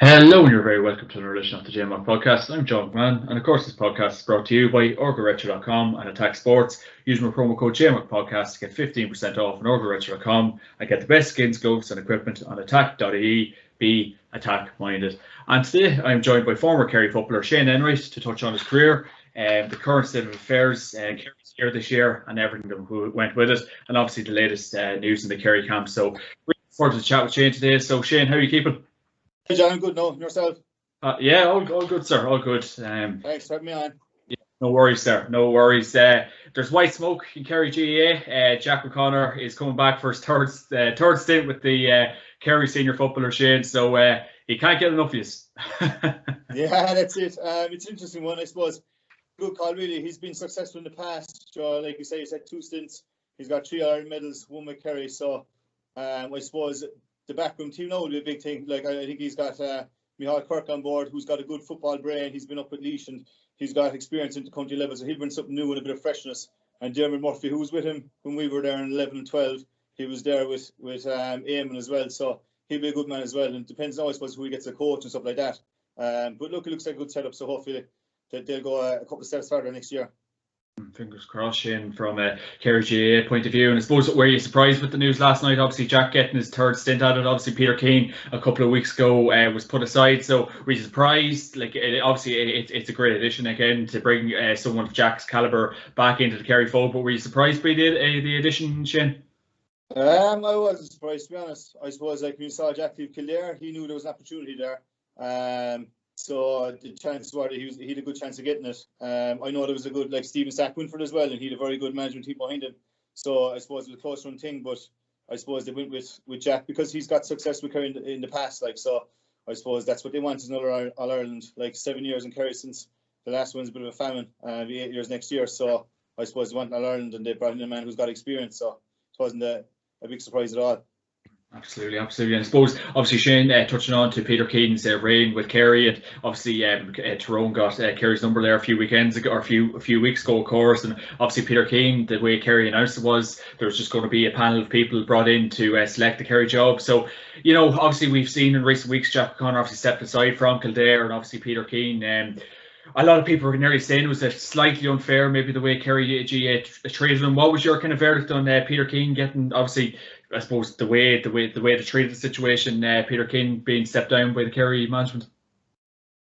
Hello, and you're very welcome to another edition of the JMac podcast. I'm John McMahon, and of course, this podcast is brought to you by OrgaRetro.com and Attack Sports. Use my promo code JMac podcast to get 15% off on OrgaRetro.com and get the best skins, gloves, and equipment on Atak.ie. Be attack minded. And today, I'm joined by former Kerry footballer Shane Enright to touch on his career and the current state of affairs, Kerry's year this year, and everything that went with it, and obviously the latest news in the Kerry camp. So, looking forward to the chat with Shane today. So, Shane, how are you keeping? Hey John, I'm good now. Yourself? Yeah, all good, sir. All good. Thanks for having me on. Yeah, no worries, sir. No worries. There's white smoke in Kerry GAA. Jack O'Connor is coming back for his third stint with the Kerry senior footballer Shane. So he can't get enough of you. Yeah, that's it. It's an interesting one, I suppose. Good call, really. He's been successful in the past. So, like you say, he's had 2 stints. He's got 3 Ireland medals, 1 with Kerry. So, I suppose the backroom team now will be a big thing. Like I think he's got Michal Kirk on board, who's got a good football brain. He's been up with Laois and he's got experience into county level, so he'll bring something new and a bit of freshness. And Dermot Murphy, who was with him when we were there in 11 and 12, he was there with Eamon as well. So he'll be a good man as well. And it depends now, I suppose, who he gets a coach and stuff like that. But look, it looks like a good setup. So hopefully they'll go a couple of steps further next year. Fingers crossed, Shane, from a Kerry GAA point of view. And I suppose, were you surprised with the news last night? Obviously, Jack getting his 3rd stint at it. Obviously, Peter Keane a couple of weeks ago was put aside. So were you surprised? Like, it's a great addition again to bring someone of Jack's calibre back into the Kerry fold. But were you surprised by the addition, Shane? I wasn't surprised, to be honest. I suppose, like, when you saw Jack leave Kildare, he knew there was an opportunity there. So the chances were that he had a good chance of getting it. I know there was a good, like, Stephen Stack Winford as well, and he had a very good management team behind him. So I suppose it was a close run thing, but I suppose they went with Jack because he's got success with Kerry in the past. Like, so I suppose that's what they want, is another All Ireland. Like, 7 years in Kerry since the last one's a bit of a famine. It'll be 8 years next year. So I suppose they want All Ireland, and they brought in a man who's got experience. So it wasn't a big surprise at all. Absolutely. And I suppose, obviously, Shane, touching on to Peter Keane's reign with Kerry, and obviously Tyrone got Kerry's number there a few weekends ago, or a few weeks ago, of course. And obviously, Peter Keane, the way Kerry announced it was, there was just going to be a panel of people brought in to select the Kerry job. So, you know, obviously, we've seen in recent weeks Jack O'Connor obviously stepped aside from Kildare, and obviously Peter Keane. A lot of people were nearly saying it was slightly unfair, maybe the way Kerry GAA treated him. What was your kind of verdict on Peter Keane getting, obviously, I suppose the way they treated the situation, Peter Keane being stepped down by the Kerry management?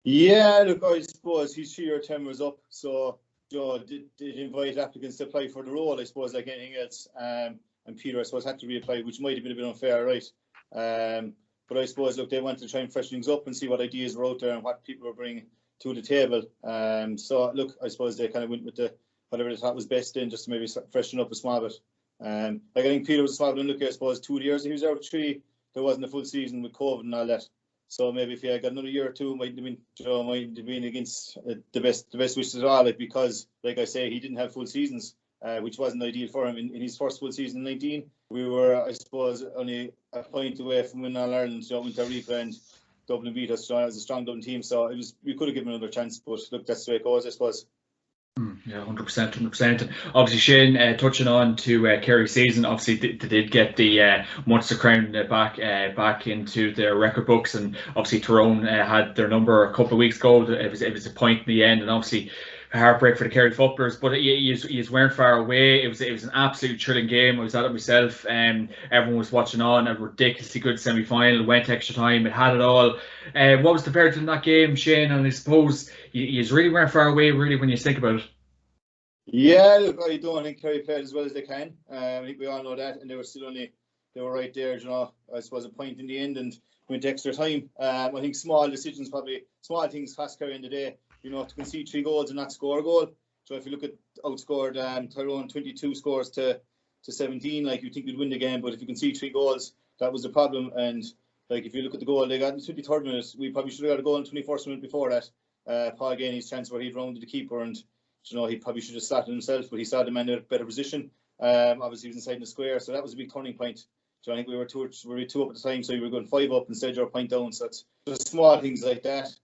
Yeah, look, I suppose his 3-year term was up, so Joe did invite applicants to apply for the role, I suppose, like anything else. And Peter, I suppose, had to reapply, which might have been a bit unfair, right? But I suppose, look, they wanted to try and freshen things up and see what ideas were out there and what people were bringing to the table. So look, I suppose they kind of went with whatever they thought was best in, just to maybe freshen up a small bit. Like, I think Peter was a small bit. Look, I suppose 2 years he was there with 3. There wasn't a full season with COVID and all that. So maybe if he had got another year or 2, might have been against the best wishes at all. Like, because, like I say, he didn't have full seasons, which wasn't ideal for him in his first full season in 19. We were, I suppose, only a point away from winning All Ireland. Winter replay, and Dublin beat us. So it was a strong Dublin team. So we could have given another chance. But look, that's the way it goes, I suppose. Yeah, 100%. And obviously, Shane, touching on to Kerry's season, obviously they did get the Munster crown back into their record books, and obviously Tyrone had their number a couple of weeks ago. It was a point in the end, and obviously a heartbreak for the Kerry footballers. But you weren't far away. It was an absolute thrilling game. I was at it myself, and everyone was watching on. A ridiculously good semi-final. Went extra time. It had it all. What was the verdict in that game, Shane? And I suppose you really weren't far away, really, when you think about it. Yeah, look, I don't think Kerry played as well as they can. I think we all know that, and they were right there, you know. I suppose a point in the end and went extra time. I think small things cost Kerry in the day. You know, to concede 3 goals and not score a goal. So if you look at outscored Tyrone 22 scores to 17, like, you think you'd win the game, but if you concede 3 goals, that was the problem. And like, if you look at the goal they got in the 23rd minute, we probably should have got a goal in the 21st minute before that. Paul gained his chance where he'd rounded the keeper, and you know, he probably should have started himself, but he saw the man in a better position. Obviously, he was inside the square, so that was a big turning point. So I think we were 2 up at the time, so we were going 5 up instead of a point down. So it's just small things like that.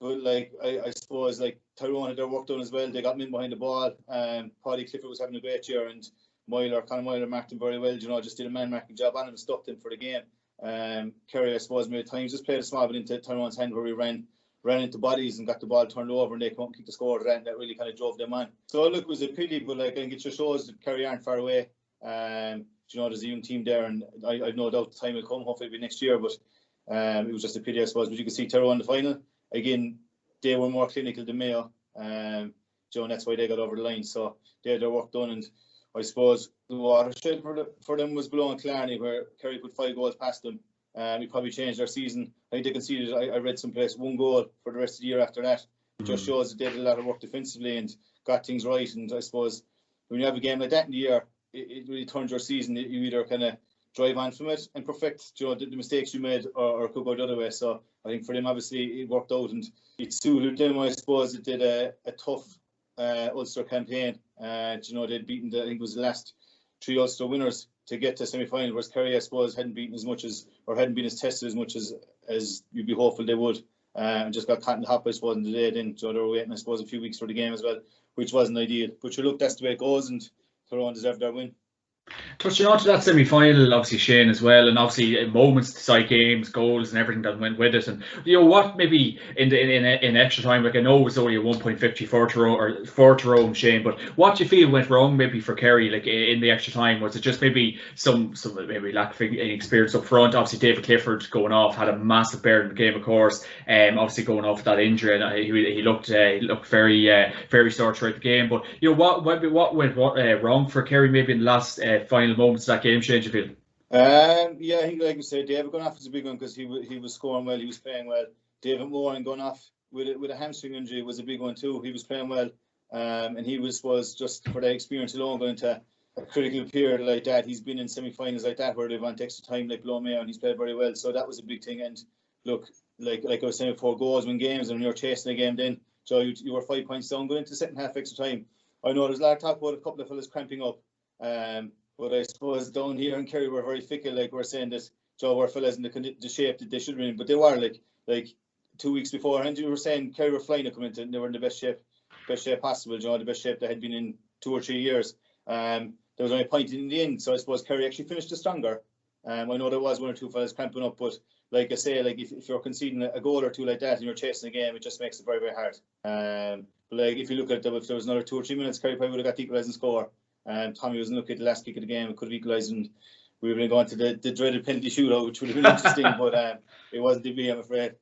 But like, I suppose, like, Tyrone had their work done as well. They got him in behind the ball. Paddy Clifford was having a great year, and Conor Myler marked him very well. You know, just did a man marking job on him and stopped him for the game. Kerry, I suppose, many times just played a small bit into Tyrone's hand where we ran into bodies and got the ball turned over and they come up and kick the score, and that really kind of drove them on. So look, it was a pity, but like I think it just shows that Kerry aren't far away. There's a young team there, and I've no doubt the time will come. Hopefully, it'll be next year. But it was just a pity, I suppose. But you can see Tyrone in the final again. They were more clinical than Mayo, and that's why they got over the line. So they had their work done, and I suppose the watershed for them was below in Killarney, where Kerry put 5 goals past them. We probably changed their season. I think they conceded, I read someplace, 1 goal for the rest of the year after that. It just shows that they did a lot of work defensively and got things right. And I suppose when you have a game like that in the year, it really turns your season. You either kind of drive on from it and perfect the mistakes you made, or could go the other way. So I think for them, obviously, it worked out and it suited them. I suppose it did a tough Ulster campaign. They'd beaten I think it was the last 3 Ulster winners to get to semi-final, whereas Kerry, I suppose, hadn't been as tested as much as you'd be hopeful they would, and just got caught in the hop, I suppose, in the day. Then they were waiting, I suppose, a few weeks for the game as well, which wasn't ideal. But look, that's the way it goes, and Tyrone deserved their win. Touching on to that semi-final, obviously Shane as well, and obviously moments decide games, goals, and everything that went with it. And what maybe in extra time, like I know it was only a 1.50 for Tyrone, Shane, but what do you feel went wrong maybe for Kerry, like in the extra time? Was it just maybe some maybe lack of experience up front? Obviously David Clifford going off had a massive bear in the game, of course. Obviously going off with that injury, and he looked very sore throughout the game. But what went wrong for Kerry maybe in the last final moments of that game, Shane, you feel? I think, like you said, David going off was a big one because he was scoring well, he was playing well. David Moran going off with a hamstring injury was a big one too. He was playing well, and he was just for that experience alone going into a critical period like that. He's been in semi-finals like that where they've went extra time like below Mayo, and he's played very well. So that was a big thing. And look, like I was saying before, goals win games, and when you're chasing a game, then so you were 5 points down going into the second half extra time. I know there's a lot of talk about a couple of fellas cramping up. But I suppose down here in Kerry we're very fickle, like we're saying that were fellas in the shape that they should be in, but they were like 2 weeks before, and you were saying Kerry were flying to come into, and they were in the best shape possible, the best shape they had been in 2 or 3 years. There was only a point in the end, so I suppose Kerry actually finished stronger. I know there was 1 or 2 fellas cramping up, but like I say, like if you're conceding a goal or 2 like that and you're chasing a game, it just makes it very, very hard. But like if you look at if there was another 2 or 3 minutes, Kerry probably would have got the equalising score. Tommy was looking at the last kick of the game, it could have equalised, and we would have gone to the dreaded penalty shootout, which would have been interesting, but it wasn't to be, I'm afraid.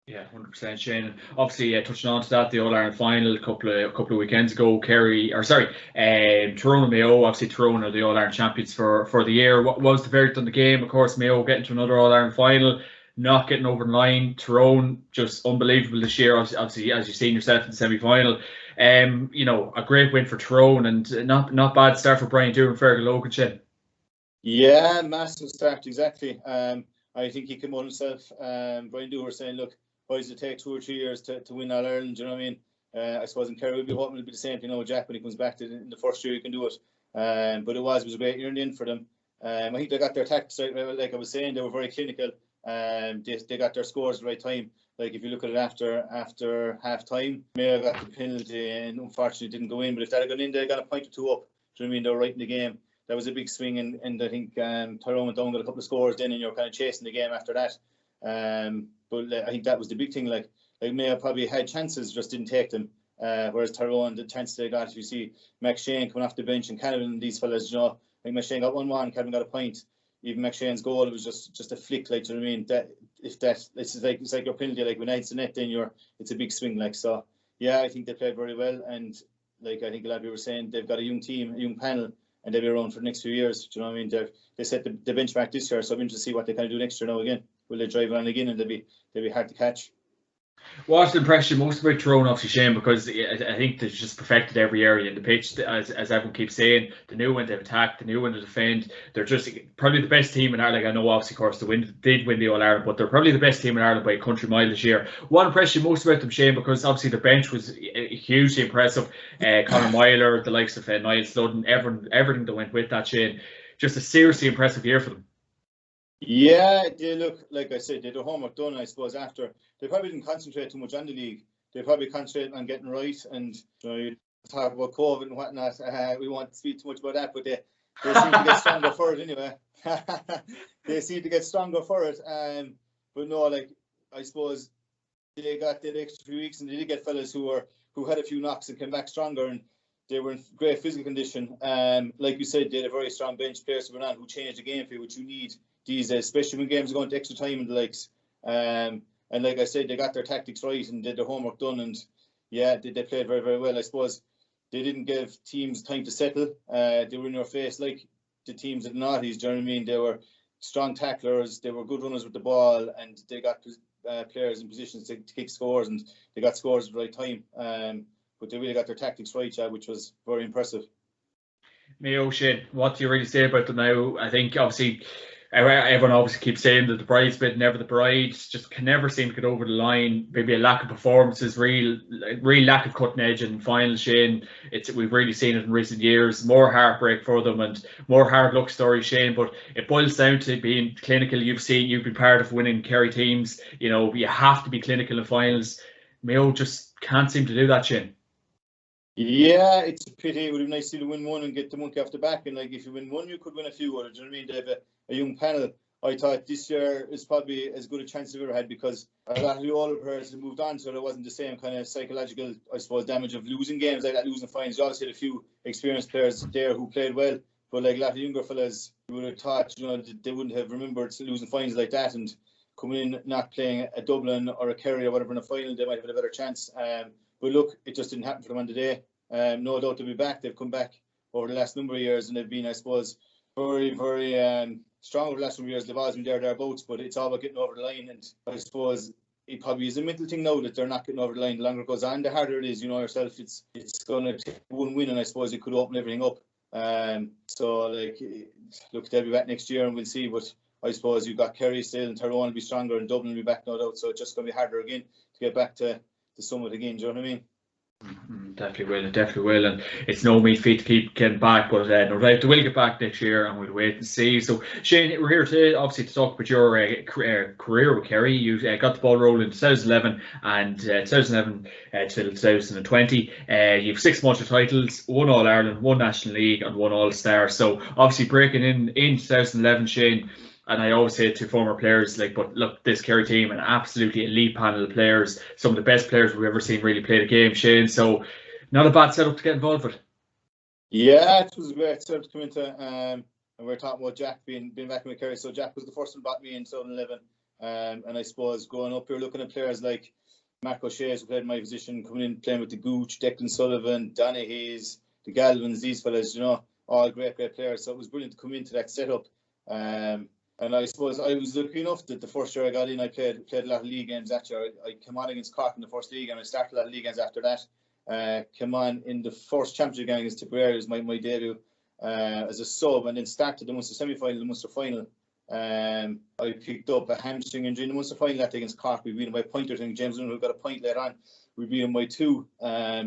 Yeah, 100%, Shane. Obviously, touching on to that, the All-Ireland final a couple of weekends ago, Tyrone and Mayo. Obviously, Tyrone are the All-Ireland champions for the year. What was the verdict on the game? Of course, Mayo getting to another All-Ireland final, not getting over the line. Tyrone just unbelievable this year. Obviously, as you've seen yourself in the semi-final. A great win for Tyrone, and not bad start for Brian Doohan, Fergal Logan, Shane. Yeah, massive start, exactly. I think he came on himself. Brian Doohan saying, look, why does it take 2 or 3 years to win All Ireland? Do you know what I mean? I suppose in Kerry we'll be hoping it'll be the same thing. Jack, when he comes back in the first year, he can do it. But it was a great year in the end for them. I think they got their tactics right. Like I was saying, they were very clinical. They got their scores at the right time. Like if you look at it after half time, Mayo got the penalty and unfortunately didn't go in. But if that had gone in, they got a point or 2 up. Do you know what I mean? They were right in the game. That was a big swing, and I think Tyrone went down, got a couple of scores then, and you're kind of chasing the game after that. But I think that was the big thing. Like Mayo probably had chances, just didn't take them. Whereas Tyrone, the chances they got, you see Mac Shane coming off the bench and Canavan and these fellas, I think Mac Shane got 1-1, Canavan got a point. Even Mac Shane's goal, it was just a flick, like, do you know what I mean? It's like your penalty, like when it's the net, then it's a big swing, like. So yeah, I think they played very well, and like I think a lot of people were saying, they've got a young team, a young panel, and they'll be around for the next few years. Do you know what I mean? They set the benchmark this year, so I'm interested to see what they kind of do next year now again. Will they drive it on again, and they'll be hard to catch? What's impressed you most about Tyrone, obviously, Shane, because I think they've just perfected every area in the pitch, as everyone keeps saying. The new one they've attacked, the new one to defend. They're just probably the best team in Ireland. Like, I know, obviously, of course, did win the All-Ireland, but they're probably the best team in Ireland by a country mile this year. What impressed you most about them, Shane? Because obviously their bench was hugely impressive. Conor Myler, the likes of Niall Sludden, everything that went with that, Shane. Just a seriously impressive year for them. Yeah, they look, like I said, they had their homework done, I suppose, after. They probably didn't concentrate too much on the league. They probably concentrated on getting right, and you talk about COVID and whatnot. We won't speak too much about that, but They seem to get stronger for it anyway. They seem to get stronger for it. But no, like, I suppose they got that extra few weeks, and they did get fellas who had a few knocks and came back stronger, and they were in great physical condition. Like you said, they had a very strong bench players who changed the game for you, which you need these days, especially when games are going to extra time and the likes. And like I said, they got their tactics right and did their homework done, and yeah, they played very, very well. I suppose they didn't give teams time to settle. They were in your face like the teams at the Naughties, do you know what I mean? They were strong tacklers, they were good runners with the ball, and they got players in positions to kick scores, and they got scores at the right time. But they really got their tactics right, which was very impressive. Mayo, Shane, what do you really say about them now? I think obviously everyone obviously keeps saying that the bridesmaid, never the bride, just can never seem to get over the line. Maybe a lack of performances, real lack of cutting edge in finals, Shane. We've really seen it in recent years. More heartbreak for them and more hard luck stories, Shane. But it boils down to being clinical. You've been part of winning Kerry teams. You know, you have to be clinical in finals. Mayo just can't seem to do that, Shane. Yeah, it's a pity. It would be nice to win one and get the monkey off the back. And like, if you win one, you could win a few others. Do you know what I mean? They have a young panel. I thought this year is probably as good a chance as I've ever had, because a lot of the older players have moved on, so there wasn't the same kind of psychological, I suppose, damage of losing games like that, losing finals. You obviously had a few experienced players there who played well, but like a lot of younger fellas, you would have thought, you know, they wouldn't have remembered losing finals like that, and coming in not playing a Dublin or a Kerry or whatever in a final, they might have had a better chance. But look, it just didn't happen for them on the day. No doubt they'll be back. They've come back over the last number of years, and they've been, I suppose, very, very strong over the last number of years. They've always been thereabouts, but it's all about getting over the line. And I suppose it probably is a mental thing now that they're not getting over the line. The longer it goes on, the harder it is. You know yourself, it's going to take one win, and I suppose it could open everything up. So, like, look, they'll be back next year, and we'll see. But I suppose you've got Kerry still, and Tyrone will be stronger, and Dublin will be back, no doubt. So it's just going to be harder again to get back to the summit again. Do you know what I mean? Definitely will, and it's no mean feat to keep getting back, but no doubt they will get back next year, and we'll wait and see. So, Shane, we're here today, obviously, to talk about your career with Kerry. You got the ball rolling in 2011 and 2011 till 2020. You've 6 Munster titles, 1 All Ireland, 1 National League, and 1 All Star. So, obviously, breaking in 2011, Shane. And I always say to former players, like, but look, this Kerry team, an absolutely elite panel of players, some of the best players we've ever seen really play the game, Shane. So, not a bad setup to get involved with. Yeah, it was a great setup to come into. And we were talking about Jack being back with Kerry. So Jack was the first one bought me in 2011. And I suppose going up here, looking at players like Mark O'Shea, who played in my position, coming in playing with the Gooch, Declan Sullivan, Donny Hayes, the Galvins, these fellas, you know, all great players. So it was brilliant to come into that setup. And I suppose I was lucky enough that the first year I got in, I played a lot of league games that year. I came on against Cork in the first league, and I started a lot of league games after that. Came on in the first championship game against Tipperary, was my debut as a sub, and then started the Munster semi-final, the Munster final. I picked up a hamstring injury in the Munster final that day against Cork. We beat them by a point. I think James Dunn got a point later on. We beat them by 2.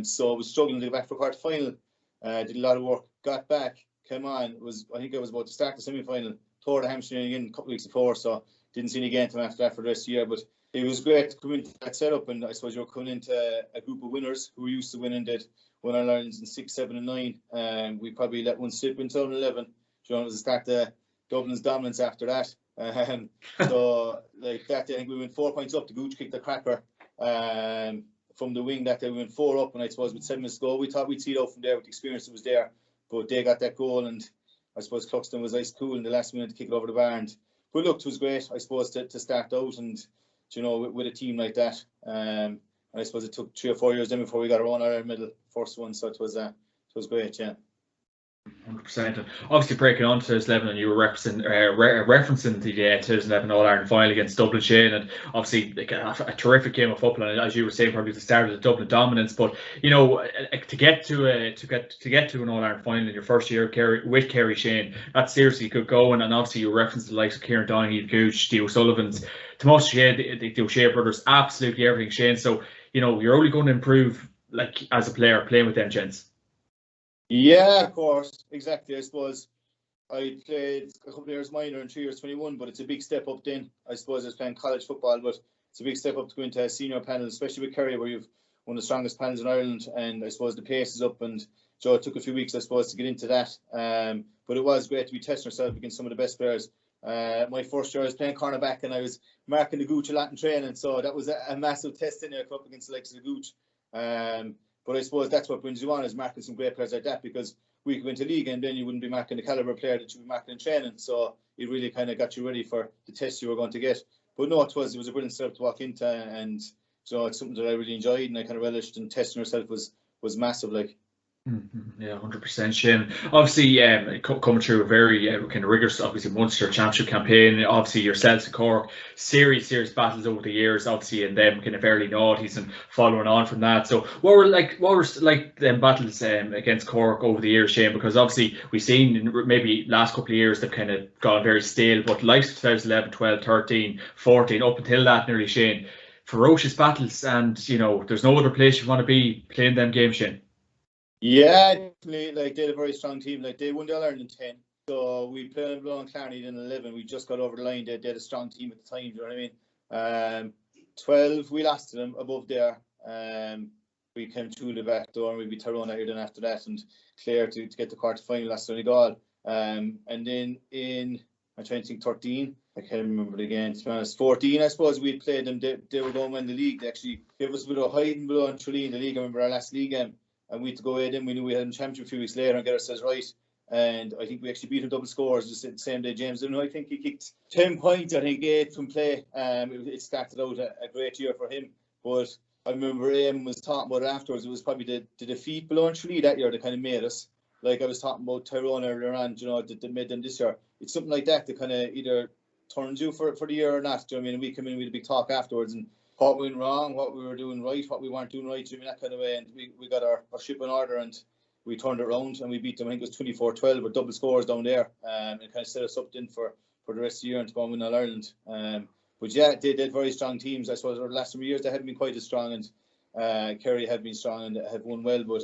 So I was struggling to get back for quarter final. Did a lot of work, got back, came on. I think I was about to start the semi-final. Tore the hamstring again a couple of weeks before, so didn't see any game time after that for the rest of the year. But it was great to come into that setup, and I suppose you're coming into a group of winners who were used to winning, that won All Irelands in 6, 7, and 9. We probably let one slip in 2011. You know, it was the start of Dublin's dominance after that. So like that day, I think we went 4 points up. The Gooch kicked the cracker from the wing that day. We went 4 up, and I suppose with 7 minutes to go, we thought we'd see it out from there with the experience that was there. But they got that goal, and I suppose Cluxton was ice cool in the last minute to kick it over the bar. But look, it was great, I suppose, to start out, and you know, with a team like that. And I suppose it took 3 or 4 years then before we got our own Ireland medal, first one. So it was great, yeah. 100%. And obviously, breaking on to 2011, and you were referencing the 2011 All Ireland final against Dublin, Shane, and obviously like a terrific game of football. And as you were saying, probably the start of the Dublin dominance. But you know, to get to an All Ireland final in your first year with Kerry, Shane, that's seriously good going. And obviously, you referenced the likes of Kieran Donaghy, the Gooch, the O'Sullivans, Tomas O'Shea, the O'Shea brothers, absolutely everything, Shane. So you know, you're only going to improve like as a player playing with them gents. Yeah, of course, exactly. I suppose I played a couple of years minor and 3 years 21, but it's a big step up then. I suppose I was playing college football, but it's a big step up to go into a senior panel, especially with Kerry, where you've one of the strongest panels in Ireland, and I suppose the pace is up, and so it took a few weeks, I suppose, to get into that. But it was great to be testing ourselves against some of the best players. My first year I was playing cornerback, and I was marking the gooch a lot in training, so that was a massive test in there, up against the likes of the gooch. But I suppose that's what brings you on, is marking some great players like that, because we could go into league and then you wouldn't be marking the caliber of player that you'd be marking in training. So it really kind of got you ready for the test you were going to get. But no, it was a brilliant setup to walk into, and so it's something that I really enjoyed and I kind of relished, and testing yourself was massive, like. Yeah, 100%, Shane. Obviously, coming through a very kind of rigorous, obviously, Munster Championship campaign. Obviously, yourselves and Cork, serious battles over the years, obviously, and them kind of early noughties and following on from that. So, what were them battles against Cork over the years, Shane? Because obviously, we've seen in maybe last couple of years they've kind of gone very stale, but like 2011, 12, 13, 14, up until that, nearly, Shane, ferocious battles, and there's no other place you want to be playing them games, Shane. Yeah, definitely. Like, they had a very strong team. Like, they won the All-Ireland in 10. So we played in Clarny in 11. We just got over the line. They had a strong team at the time, do you know what I mean? 12, we lost to them above there. We came through the back door, and we beat Tyrone out then after that, and Clare to get the quarter final, last Donegal. And then I'm trying to think, 13. I can't remember it again, to be honest. 14, I suppose, we played them. They were going to win the league. They actually gave us a bit of hiding below and Tralee in the league. I remember our last league game. And we had to go away then. We knew we had them championship a few weeks later and get ourselves right. And I think we actually beat him double scores just the same day. James, I think he kicked 10 points, I think 8 from play. It started out a great year for him. But I remember Eamon was talking about it afterwards. It was probably the defeat below Tralee that year that kind of made us. Like I was talking about Tyrone earlier on, that made them this year. It's something like that kind of either turns you for the year or not. Do you know what I mean? And we come in with a big talk afterwards, and what went wrong, what we were doing right, what we weren't doing right, that kind of way. And we got our ship in order, and we turned it around, and we beat them. I think it was 24-12 with double scores down there. And it kind of set us up then for the rest of the year and to go and win All Ireland. But yeah, they did very strong teams. I suppose over the last 3 years they hadn't been quite as strong, and Kerry had been strong and had won well. But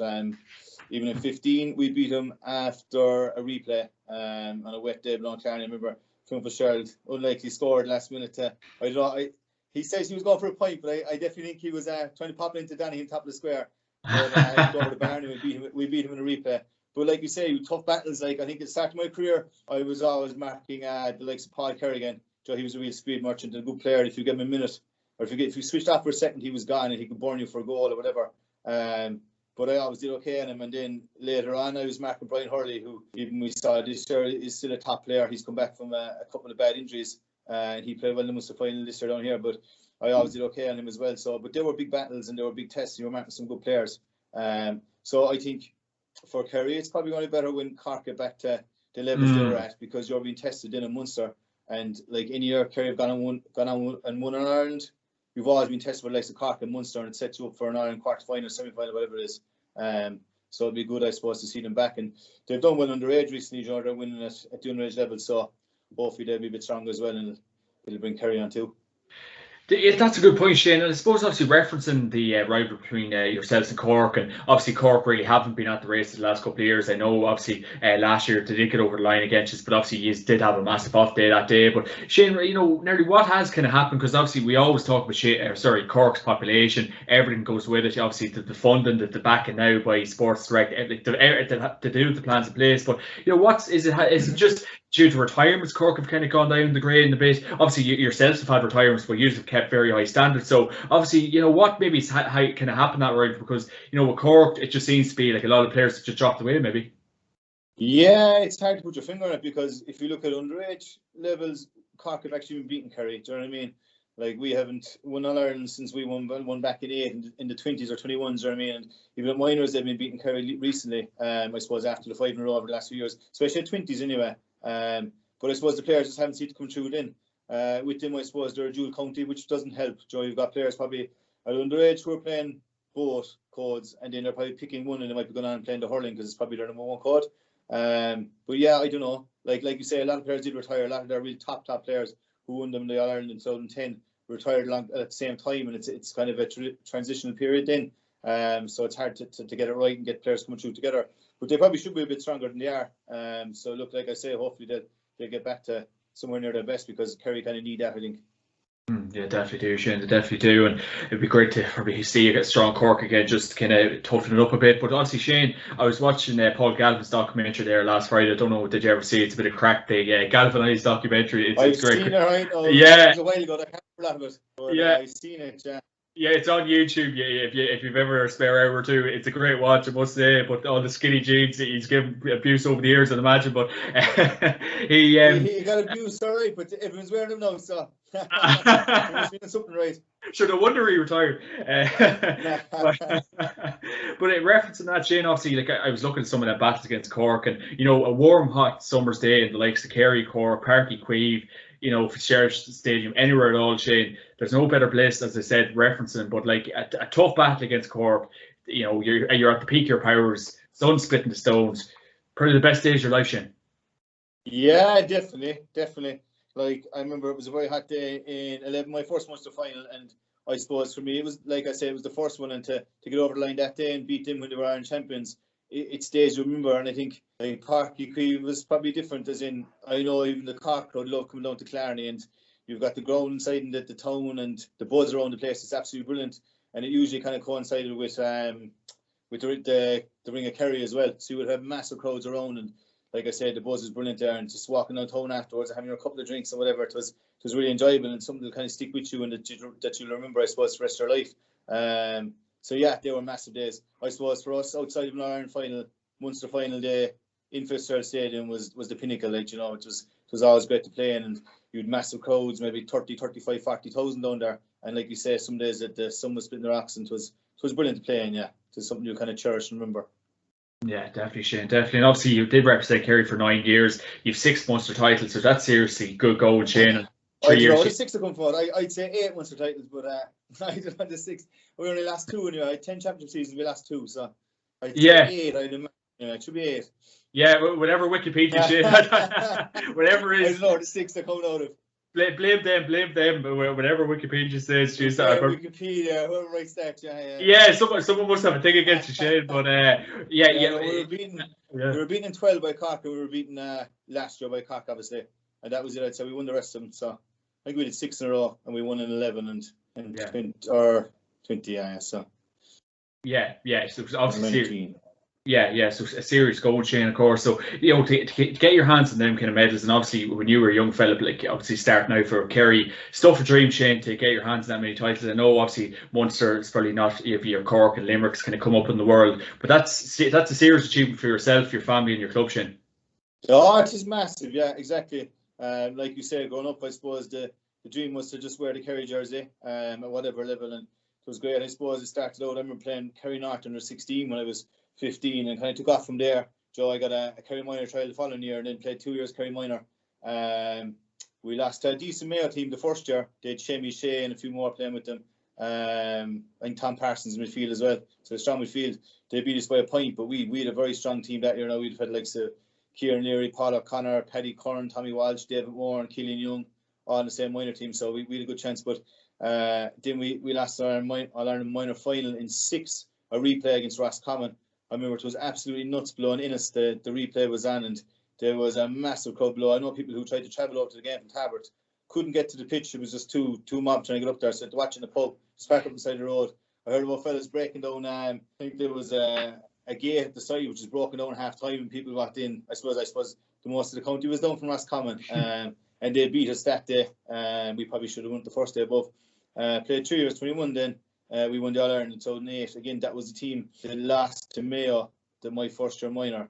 even in 15, we beat them after a replay on a wet day below Clarny. I remember Fitzgerald unlikely scored last minute. I don't know. He says he was going for a point, but I definitely think he was trying to pop it into Danny on top of the square. But I go over the barn and we beat him in a replay. But like you say, tough battles. Like, I think at the start of my career, I was always marking the likes of Paul Kerrigan. He was a real speed merchant and a good player. If you give him a minute, or if you switched off for a second, he was gone and he could burn you for a goal or whatever. But I always did okay on him. And then later on, I was marking Brian Hurley, who even we saw this year is still a top player. He's come back from a couple of bad injuries. And he played well in the Munster final this year down here, but I always did okay on him as well. So, but there were big battles and there were big tests. You were marking some good players. So I think for Kerry, it's probably going to be better when Cork get back to the levels they were at, because you're being tested in Munster. And like any year, Kerry have gone on and won in Ireland. You've always been tested with the likes of Cork and Munster, and it sets you up for an Ireland quarter final, semi final, whatever it is. So it'd be good, I suppose, to see them back. And they've done well underage recently. They're winning at the underage level. So hopefully they'll be a bit stronger as well, and it'll bring Kerry on too. That's a good point, Shane. And I suppose obviously referencing the rivalry between yourselves and Cork, and obviously Cork really haven't been at the races the last couple of years. I know obviously last year they did get over the line against us, but obviously you did have a massive off day that day. But Shane, nearly what has kind of happened, because obviously we always talk about Cork's population, everything goes with it. Obviously the funding, the backing now by Sports Direct, to do the plans in place. But is it just due to retirements, Cork have kind of gone down the grade in a bit? Obviously, yourselves have had retirements, but you have kept very high standards. So, obviously, what maybe how can it happen that way? Because, with Cork, it just seems to be like a lot of players just dropped away, maybe. Yeah, it's hard to put your finger on it, because if you look at underage levels, Cork have actually been beating Kerry. Do you know what I mean? Like, we haven't won All Ireland since we won back in 8 in the 20s or 21s. Do you know what I mean? And even at minors, they've been beating Kerry recently. I suppose after the 5 in a row over the last few years, especially at 20s anyway. But I suppose the players just haven't seen it come through then. With them, I suppose they're a dual county, which doesn't help. You've got players probably at underage who are playing both codes, and then they're probably picking one, and they might be going on and playing the hurling because it's probably their number one code. But yeah, I don't know. Like you say, a lot of players did retire. A lot of their real top players who won them the All Ireland in 2010 retired at the same time, and it's kind of a transitional period then. So it's hard to get it right and get players coming through together. But they probably should be a bit stronger than they are. So look, like I say, hopefully they'll get back to somewhere near their best, because Kerry kind of need that, I think. Yeah, definitely do, Shane. They definitely do, and it'd be great to probably see a strong Cork again, just to kind of toughen it up a bit. But obviously, Shane, I was watching Paul Galvin's documentary there last Friday. I don't know, did you ever see it? It's a bit of crack. The galvanized documentary. It's I've great. seen it, right? Oh, it Yeah, was a while ago. I can't remember it, but yeah. I've seen it. Yeah. Yeah, it's on YouTube. Yeah, if you've ever a spare hour or two, it's a great watch, I must say. But all the skinny jeans, he's given abuse over the years, I'd imagine. But he He got abused, all right, but everyone's wearing them now, so he must be doing something right. Sure, no wonder he retired. But in referencing that, Shane, obviously, like I was looking at some of the battles against Cork, and a warm, hot summer's day in the likes of Kerry, Cork, Páirc Uí Chaoimh, Fitzgerald Stadium, anywhere at all, Shane. There's no better place, as I said, referencing. But like a tough battle against Cork, you're at the peak of your powers, sun splitting the stones. Probably the best days of your life, Shane. Yeah, definitely. Like, I remember it was a very hot day in 11, my first Munster final, and I suppose for me it was, like I said, it was the first one, and to get over the line that day and beat them when they were Ireland champions, it stays to remember. And I think like Páirc Uí Chaoimh was probably different, as in I know even the Cork crowd love coming down to Clarny, and you've got the ground inside and the town and the buzz around the place. It's absolutely brilliant, and it usually kind of coincided with the Ring of Kerry as well, so you would have massive crowds around. And like I said, the buzz was brilliant there, and just walking down town afterwards and having a couple of drinks and whatever, it was really enjoyable, and something to kind of stick with you and that you'll remember, I suppose, the rest of your life. So yeah, they were massive days. I suppose for us, outside of an Ireland final, Munster final day in Fitzgerald Stadium was the pinnacle. Like, it was always great to play in, and you had massive crowds, maybe 30, 35, 40,000 down there. And like you say, some days that the sun was splitting the rocks, and it was brilliant to play in. Yeah, it was something you kind of cherish and remember. Yeah, definitely, Shane. Definitely. And obviously, you did represent Kerry for 9 years. You've 6 Munster titles, so that's seriously good going, Shane. And 3 years. Only 6 to come forward. I'd say 8 Munster titles, but I don't know the 6. We only last 2 anyway. I had 10 championship seasons, we last 2, so I'd say 8. I'd imagine. Yeah, it should be 8. Yeah, whatever Wikipedia, Shane. Whatever is. I don't know the 6 they're coming out of. Blame them. Whatever Wikipedia says, geez, Wikipedia, whoever writes that, yeah. Someone must have a thing against you, Shane. But we were beaten in 12 by Cork, and we were beaten last year by Cork, obviously, and that was it. I'd say we won the rest of them. So I think we did 6 in a row, and we won in 11 and 20. Yeah. So yeah. So obviously. 19. Yeah, so a serious goal, Shane, of course. So, to get your hands on them kind of medals, and obviously when you were a young fella, like obviously starting out for Kerry, stuff a dream, Shane, to get your hands on that many titles. I know obviously Munster is probably not, if your Cork and Limerick's kind of come up in the world, but that's a serious achievement for yourself, your family, and your club, Shane. Oh, it is massive, yeah, exactly. Like you said, growing up, I suppose the dream was to just wear the Kerry jersey at whatever level, and it was great. I suppose it started out, I remember playing Kerry North under 16 when I was 15, and kind of took off from there. I got a Kerry minor trial the following year, and then played 2 years Kerry minor. We lost a decent Mayo team the first year. They had Shea and a few more playing with them. And Tom Parsons in midfield as well. So a strong midfield. They beat us by a point, but we had a very strong team that year. Now we'd had like Kieran Leary, Paul O'Connor, Paddy Curran, Tommy Walsh, David Moore, and Killian Young, all on the same minor team. So we had a good chance. But then we lost our Ireland minor final in 6, a replay against Roscommon. I remember it was absolutely nuts blowing in us. The replay was on, and there was a massive crowd below. I know people who tried to travel over to the game from Tabert couldn't get to the pitch. It was just too mob trying to get up there. So to watch in the pub, just parked up beside the road. I heard about fellas breaking down. I think there was a gate at the side which was broken down half time, and people walked in. I suppose the most of the county was down from Roscommon, and they beat us that day. We probably should have won the first day above. Played 3 years, 21 then. We won the All-Ireland in 2008. Again, that was the team that lost to Mayo, my first year minor.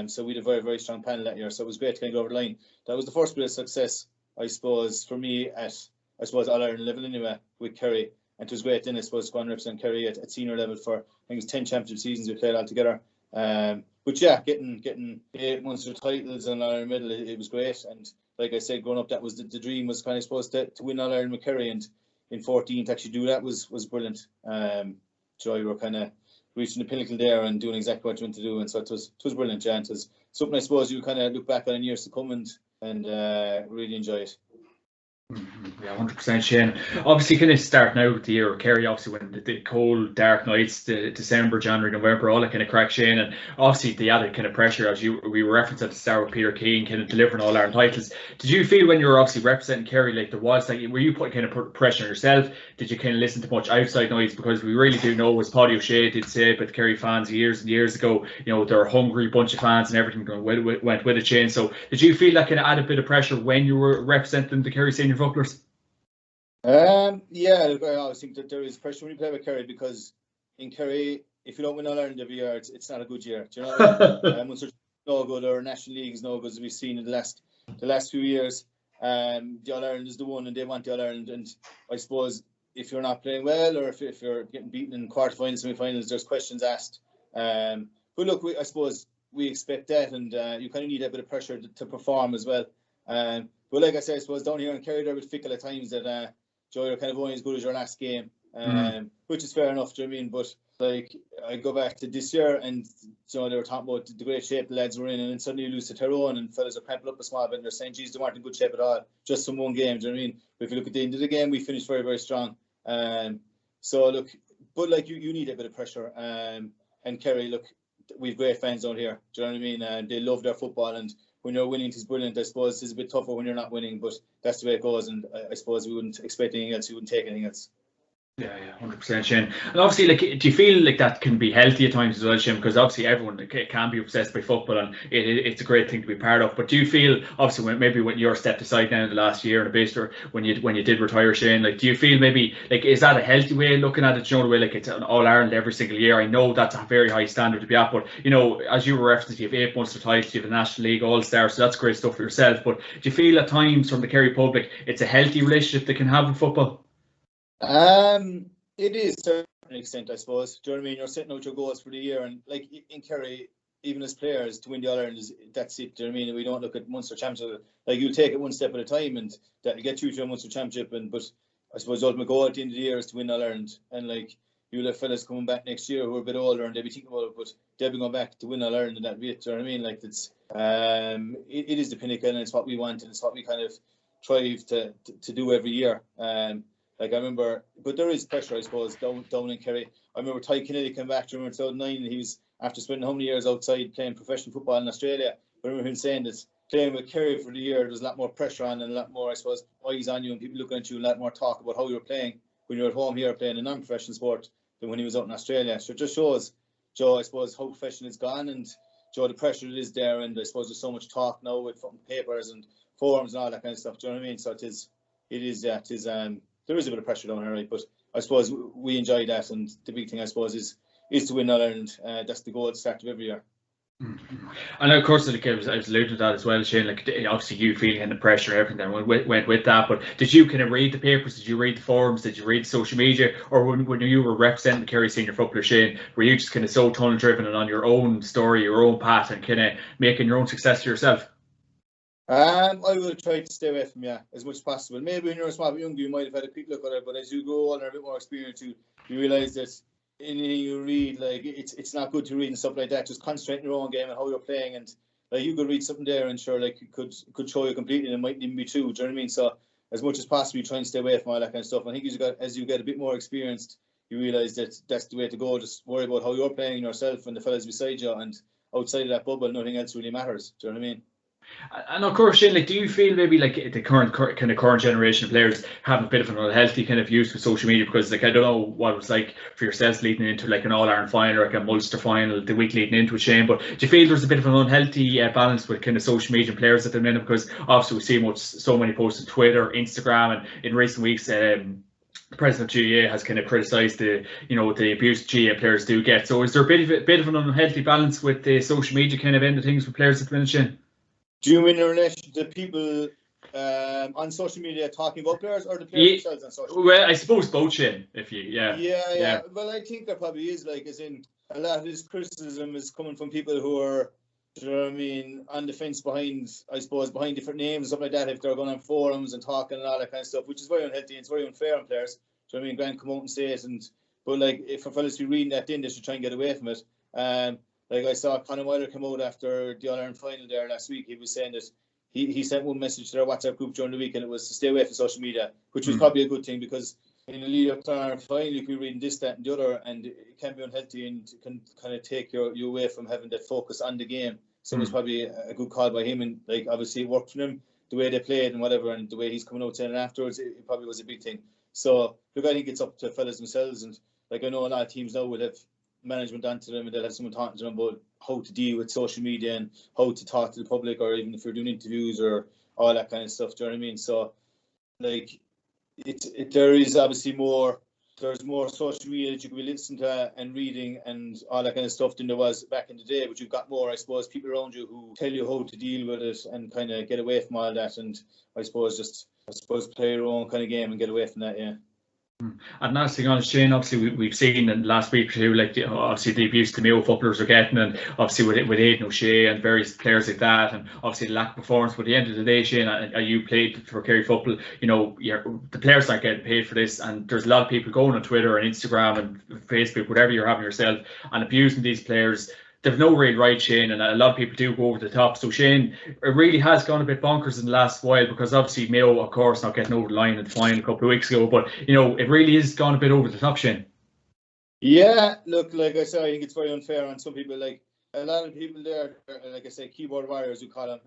So we had a very, very strong panel that year. So it was great to get over the line. That was the first bit of success, I suppose, for me at All-Ireland level anyway, with Kerry. And it was great then, I suppose, to go and represent Kerry at senior level for, I think it was 10 championship seasons we played all together. But yeah, getting 8 Munster titles and All-Ireland medal, it was great. And like I said, growing up, that was the dream, was kind of supposed to win All-Ireland with Kerry. And in 14 to actually do that was brilliant. We were kind of reaching the pinnacle there and doing exactly what you want to do, and so it was brilliant. Yeah, it was something I suppose you kind of look back on in years to come and really enjoy it. Yeah, 100% Shane. Obviously, kind of start now with the year of Kerry, obviously, when the cold, dark nights, the December, January, November, all that kind of crack Shane. And obviously, the added kind of pressure, as we were referenced at the start with Peter Keane, kind of delivering all our titles. Did you feel when you were obviously representing Kerry, like there was, like, were you putting kind of pressure on yourself? Did you kind of listen to much outside noise? Because we really do know, as Paddy O'Shea did say about the Kerry fans years and years ago, they're a hungry bunch of fans and everything went with it, Shane. So did you feel that kind of added bit of pressure when you were representing the Kerry senior footballers? Yeah, look, I always think that there is pressure when you play with Kerry, because in Kerry, if you don't win All Ireland every year, it's not a good year. Do you know? Once there's no good, or National League is no good, as we've seen in the last few years. The All Ireland is the one, and they want the All Ireland. And I suppose if you're not playing well, or if you're getting beaten in quarterfinals, semi-finals, there's questions asked. But look, I suppose we expect that, and you kind of need a bit of pressure to perform as well. But like I said, I suppose down here in Kerry, they're a bit fickle at times, that Joe, you're kind of only as good as your last game, which is fair enough. Do you know what I mean? But like, I go back to this year, and they were talking about the great shape the lads were in, and then suddenly you lose to Tyrone, and fellas are cramping up a small bit, and they're saying, "Geez, they weren't in good shape at all, just from one game." Do you know what I mean? But if you look at the end of the game, we finished very, very strong. So look, but like you need a bit of pressure. And Kerry, look, we've great fans out here. Do you know what I mean? And they love their football, and when you're winning, it's brilliant. I suppose it's a bit tougher when you're not winning, but that's the way it goes. And I suppose we wouldn't expect anything else. We wouldn't take anything else. Yeah, 100% Shane. And obviously, like, do you feel like that can be healthy at times as well, Shane? Because obviously everyone can be obsessed by football, and it's a great thing to be part of. But do you feel, obviously, when you're stepped aside now in the last year and a bit, or when you did retire, Shane, like, do you feel maybe, like, is that a healthy way of looking at it? You know, the way, like, it's an All Ireland every single year. I know that's a very high standard to be at, but as you were referencing, you have 8 months of titles, you have a National League All Star, so that's great stuff for yourself. But do you feel at times from the Kerry public it's a healthy relationship they can have with football? It is to an extent, I suppose. Do you know what I mean? You're setting out your goals for the year, and like in Kerry, even as players, to win the All Ireland, that's it. Do you know what I mean? We don't look at Munster Championship. Like, you take it one step at a time, and that'll get you to a Munster Championship. But I suppose the ultimate goal at the end of the year is to win All Ireland. And like, you'll have fellas coming back next year who are a bit older, and they'll be thinking about it, but they'll be going back to win All Ireland, and that'll be it. Do you know what I mean? Like, it's it is the pinnacle, and it's what we want, and it's what we kind of strive to do every year. Like, I remember, but there is pressure, I suppose, down in Kerry. I remember Ty Kennedy came back to him in 2009, and he was, after spending how many years outside playing professional football in Australia, I remember him saying that playing with Kerry for the year, there's a lot more pressure on, and a lot more, I suppose, eyes on you, and people looking at you, a lot more talk about how you're playing when you're at home here playing a non-professional sport than when he was out in Australia. So it just shows, Joe, I suppose, how professional it's gone, and Joe, the pressure that is there, and I suppose there's so much talk now with papers and forums and all that kind of stuff. Do you know what I mean? So it is there is a bit of pressure down here, right? But I suppose we enjoy that, and the big thing, I suppose, is to win All Ireland. That's the goal at the start of every year. And of course, like, I was alluding to that as well, Shane. Like, obviously, you feeling the pressure, everything went with that. But did you kind of read the papers? Did you read the forums? Did you read social media? Or when you were representing the Kerry senior footballer, Shane, were you just kind of so tunnel driven and on your own story, your own path, and kind of making your own success for yourself? I would have tried to stay away from as much as possible. Maybe when you're a small bit younger, you might have had a quick look at it, but as you grow older, a bit more experience, you realise that anything you read, like, it's not good to read and stuff like that. Just concentrate on your own game and how you're playing, and like, you could read something there and sure, like, it could show you completely, and it might even be true. Do you know what I mean? So as much as possible, you try and stay away from all that kind of stuff. I think as you get a bit more experienced, you realise that that's the way to go. Just worry about how you're playing yourself and the fellas beside you, and outside of that bubble, nothing else really matters. Do you know what I mean? And of course, Shane, like, do you feel maybe like the current generation of players have a bit of an unhealthy kind of use with social media? Because, like, I don't know what it was like for yourselves leading into like an All-Ireland final or like a Munster final the week leading into it, Shane. But do you feel there's a bit of an unhealthy balance with kind of social media players at the minute? Because obviously we see so many posts on Twitter, Instagram, and in recent weeks, the president of JMac has kind of criticised the abuse JMac players do get. So is there a bit of an unhealthy balance with the social media kind of end of things with players at the minute, Shane? Do you mean in relation to people on social media talking about players, or the players themselves on social media? Well, I suppose both, Shane. Yeah. Well, I think there probably is, like, as in, a lot of this criticism is coming from people who are, do you know what I mean, on the fence behind different names and stuff like that, if they're going on forums and talking and all that kind of stuff, which is very unhealthy and it's very unfair on players. Do you know what I mean? Grant come out and say it, but like, if for fellas to be reading that, then they should try and get away from it. Like, I saw Conor Wilder come out after the All-Ireland final there last week. He was saying that he sent one message to their WhatsApp group during the week, and it was to stay away from social media, which was probably a good thing, because in the lead up to our final, you could be reading this, that, and the other, and it can be unhealthy and can kind of take you away from having that focus on the game. So it was probably a good call by him, and like obviously it worked for him, the way they played and whatever, and the way he's coming out saying afterwards, it probably was a big thing. So look, I think it's up to fellas themselves, and like I know a lot of teams now will have management onto them, and they'll have someone talking to them about how to deal with social media and how to talk to the public, or even if you're doing interviews or all that kind of stuff. Do you know what I mean? So like there is obviously there's more social media that you can be listening to and reading and all that kind of stuff than there was back in the day, but you've got more, I suppose, people around you who tell you how to deal with it and kind of get away from all that, and I suppose play your own kind of game and get away from that. Yeah. And last thing on Shane, obviously we've seen in the last week or two, like obviously the abuse the Mayo footballers are getting, and obviously with Aidan O'Shea and various players like that, and obviously the lack of performance. But at the end of the day, Shane, you played for Kerry football, you know, the players aren't getting paid for this, and there's a lot of people going on Twitter and Instagram and Facebook, whatever you're having yourself, and abusing these players. They've no real right, Shane, and a lot of people do go over the top. So Shane, it really has gone a bit bonkers in the last while, because obviously Mayo, of course, not getting over the line in the final a couple of weeks ago, but you know, it really has gone a bit over the top, Shane. Yeah, look, like I said, I think it's very unfair on some people. Like a lot of people there, like I say, keyboard warriors, we call them,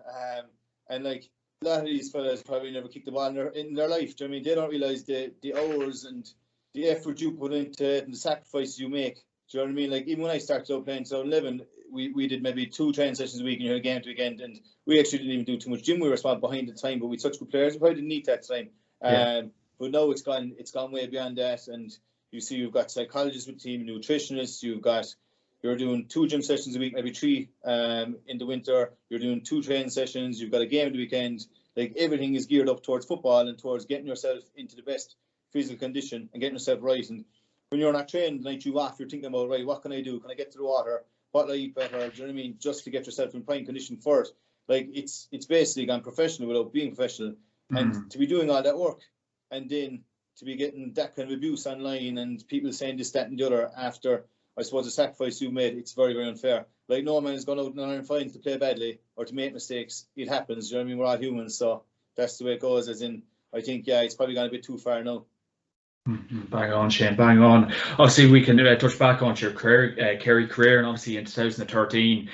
and like a lot of these fellas probably never kicked the ball in their life. Do you know what I mean? They don't realise the hours and the effort you put into it and the sacrifices you make. Do you know what I mean? Like, even when I started out playing 2011, we did maybe 2 training sessions a week, and you had game to weekend, and we actually didn't even do too much gym. We were small behind at the time, but we had such good players, we probably didn't need that time. But now it's gone way beyond that, and you see you've got psychologists with the team, nutritionists, you're doing 2 gym sessions a week, maybe 3 in the winter, you're doing 2 training sessions, you've got a game at the weekend. Like, everything is geared up towards football and towards getting yourself into the best physical condition and getting yourself right. And when you're not trained, the night you off, you're thinking about, right, what can I do? Can I get to the water? What will I eat better? Do you know what I mean? Just to get yourself in prime condition for it. Like, it's basically gone professional without being professional. And to be doing all that work, and then to be getting that kind of abuse online and people saying this, that, and the other after, I suppose, the sacrifice you made, it's very, very unfair. Like, no man has gone out in iron fines to play badly or to make mistakes. It happens. Do you know what I mean? We're all humans, so that's the way it goes. As in, I think, yeah, it's probably gone a bit too far now. Bang on, Shane, bang on. Obviously, we can touch back on your career, Kerry career, and obviously in 2013,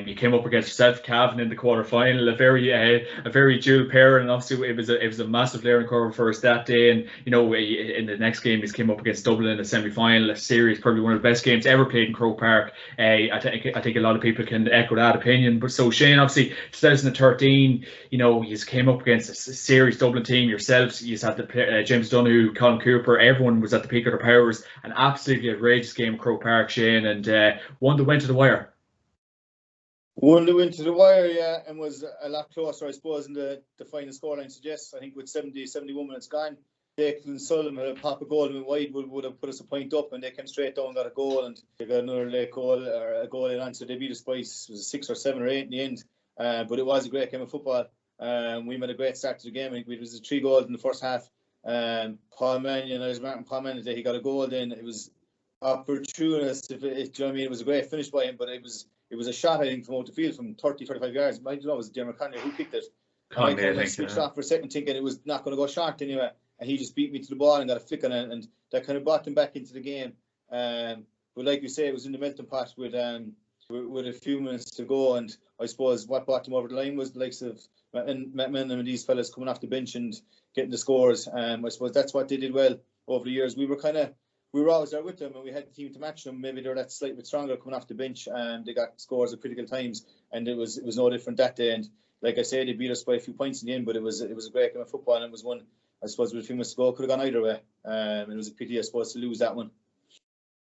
you came up against yourself, Cavan, in the quarter final. A very dual pair, and obviously it was a massive learning curve for us that day. And you know, in the next game, he came up against Dublin in the semi-final. A series, probably one of the best games ever played in Croke Park. I think a lot of people can echo that opinion. But so Shane, obviously 2013, you know, you came up against a serious Dublin team yourselves. You had the James Donoghue, Colin Cooper. Everyone was at the peak of their powers. An absolutely outrageous game at Croke Park, Shane, and one that went to the wire. One that went to the wire, yeah, and was a lot closer, I suppose, than the final scoreline suggests. I think with 71 minutes gone, Declan Sullivan had a pop a goal and wide would have put us a point up, and they came straight down, got a goal, and they got another late goal, or a goal in answer. They beat us by 6 or 7 or 8 in the end, but it was a great game of football. We made a great start to the game. I think it was 3 goals in the first half. Paul Mannion, I was marking Paul Mannion today, he got a goal then. It was opportunist, do you know what I mean? It was a great finish by him, but it was a shot, I think, from out the field from 30-35 yards. I don't know, it was Dermot Conley who kicked it. I switched off for a second thinking it was not going to go short anyway, and he just beat me to the ball and got a flick on it, and that kind of brought him back into the game. But like you say, it was in the melting pot with a few minutes to go, and I suppose what brought him over the line was the likes of Matt Menham and these fellas coming off the bench and getting the scores. I suppose that's what they did well over the years. We were always there with them, and we had the team to match them. Maybe they were that slightly bit stronger coming off the bench, and they got scores at critical times, and it was no different that day. And like I said, they beat us by a few points in the end, but it was a great game of football, and it was one, I suppose, with a few minutes to go, could have gone either way. And it was a pity, I suppose, to lose that one.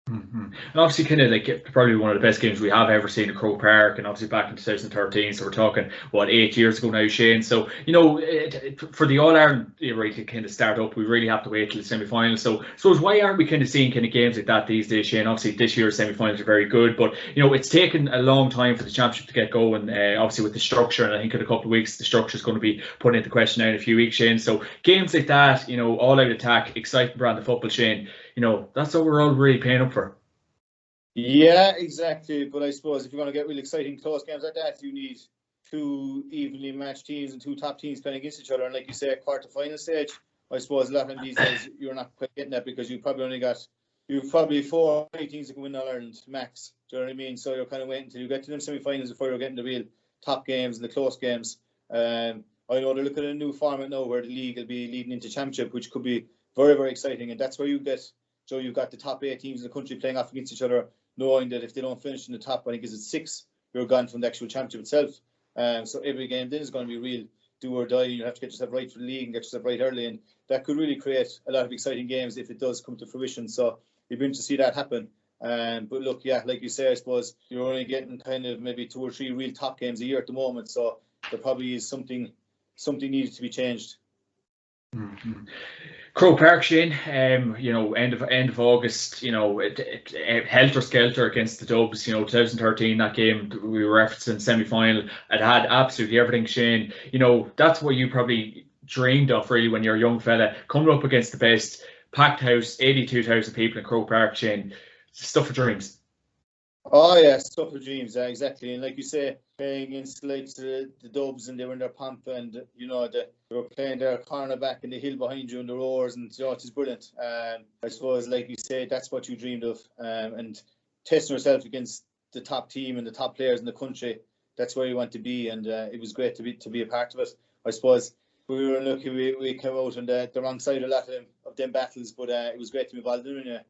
And obviously, kind of like probably one of the best games we have ever seen at Croke Park, and obviously back in 2013. So we're talking 8 years ago now, Shane. So you know, for the All Ireland to kind of start up, we really have to wait till the semi-final. So I suppose why aren't we kind of seeing kind of games like that these days, Shane? Obviously, this year's semi-finals are very good, but you know, it's taken a long time for the championship to get going. Obviously, with the structure, and I think in a couple of weeks the structure is going to be put into question now in a few weeks, Shane. So games like that, you know, all-out attack, exciting brand of football, Shane. You know, that's what we're all really paying up for. Yeah, exactly. But I suppose if you're going to get really exciting close games like that, you need two evenly matched teams and two top teams playing against each other. And like you say, quarter-final stage, I suppose a lot of these days you're not quite getting that because you've probably 4 or 5 teams that can win All Ireland max. Do you know what I mean? So you're kind of waiting until you get to them semi-finals before you're getting the real top games and the close games. I know they're looking at a new format now where the league will be leading into championship, which could be very, very exciting. And that's where you've got the top 8 teams in the country playing off against each other, knowing that if they don't finish in the top, I think it's 6, you're gone from the actual championship itself. So every game then is going to be real do or die. You have to get yourself right for the league and get yourself right early, and that could really create a lot of exciting games if it does come to fruition. So you've been to see that happen. But look, yeah, like you say, I suppose you're only getting kind of maybe 2 or 3 real top games a year at the moment. So there probably is something needed to be changed. Mm-hmm. Croke Park, Shane, end of August, helter skelter against the Dubs, 2013, that game we were referencing semi-final, it had absolutely everything, Shane. That's what you probably dreamed of really when you're a young fella, coming up against the best, packed house, 82,000 people in Croke Park, Shane. Stuff of dreams. Oh yeah, stuff of dreams, exactly. And like you say, playing against the Dubs, and they were in their pomp, and they were playing their cornerback in the hill behind you and the roars, and it is brilliant. I suppose, like you say, that's what you dreamed of, and testing yourself against the top team and the top players in the country. That's where you want to be, and it was great to be a part of it. I suppose we were lucky we came out on the wrong side of a lot of them battles, but it was great to be involved in it.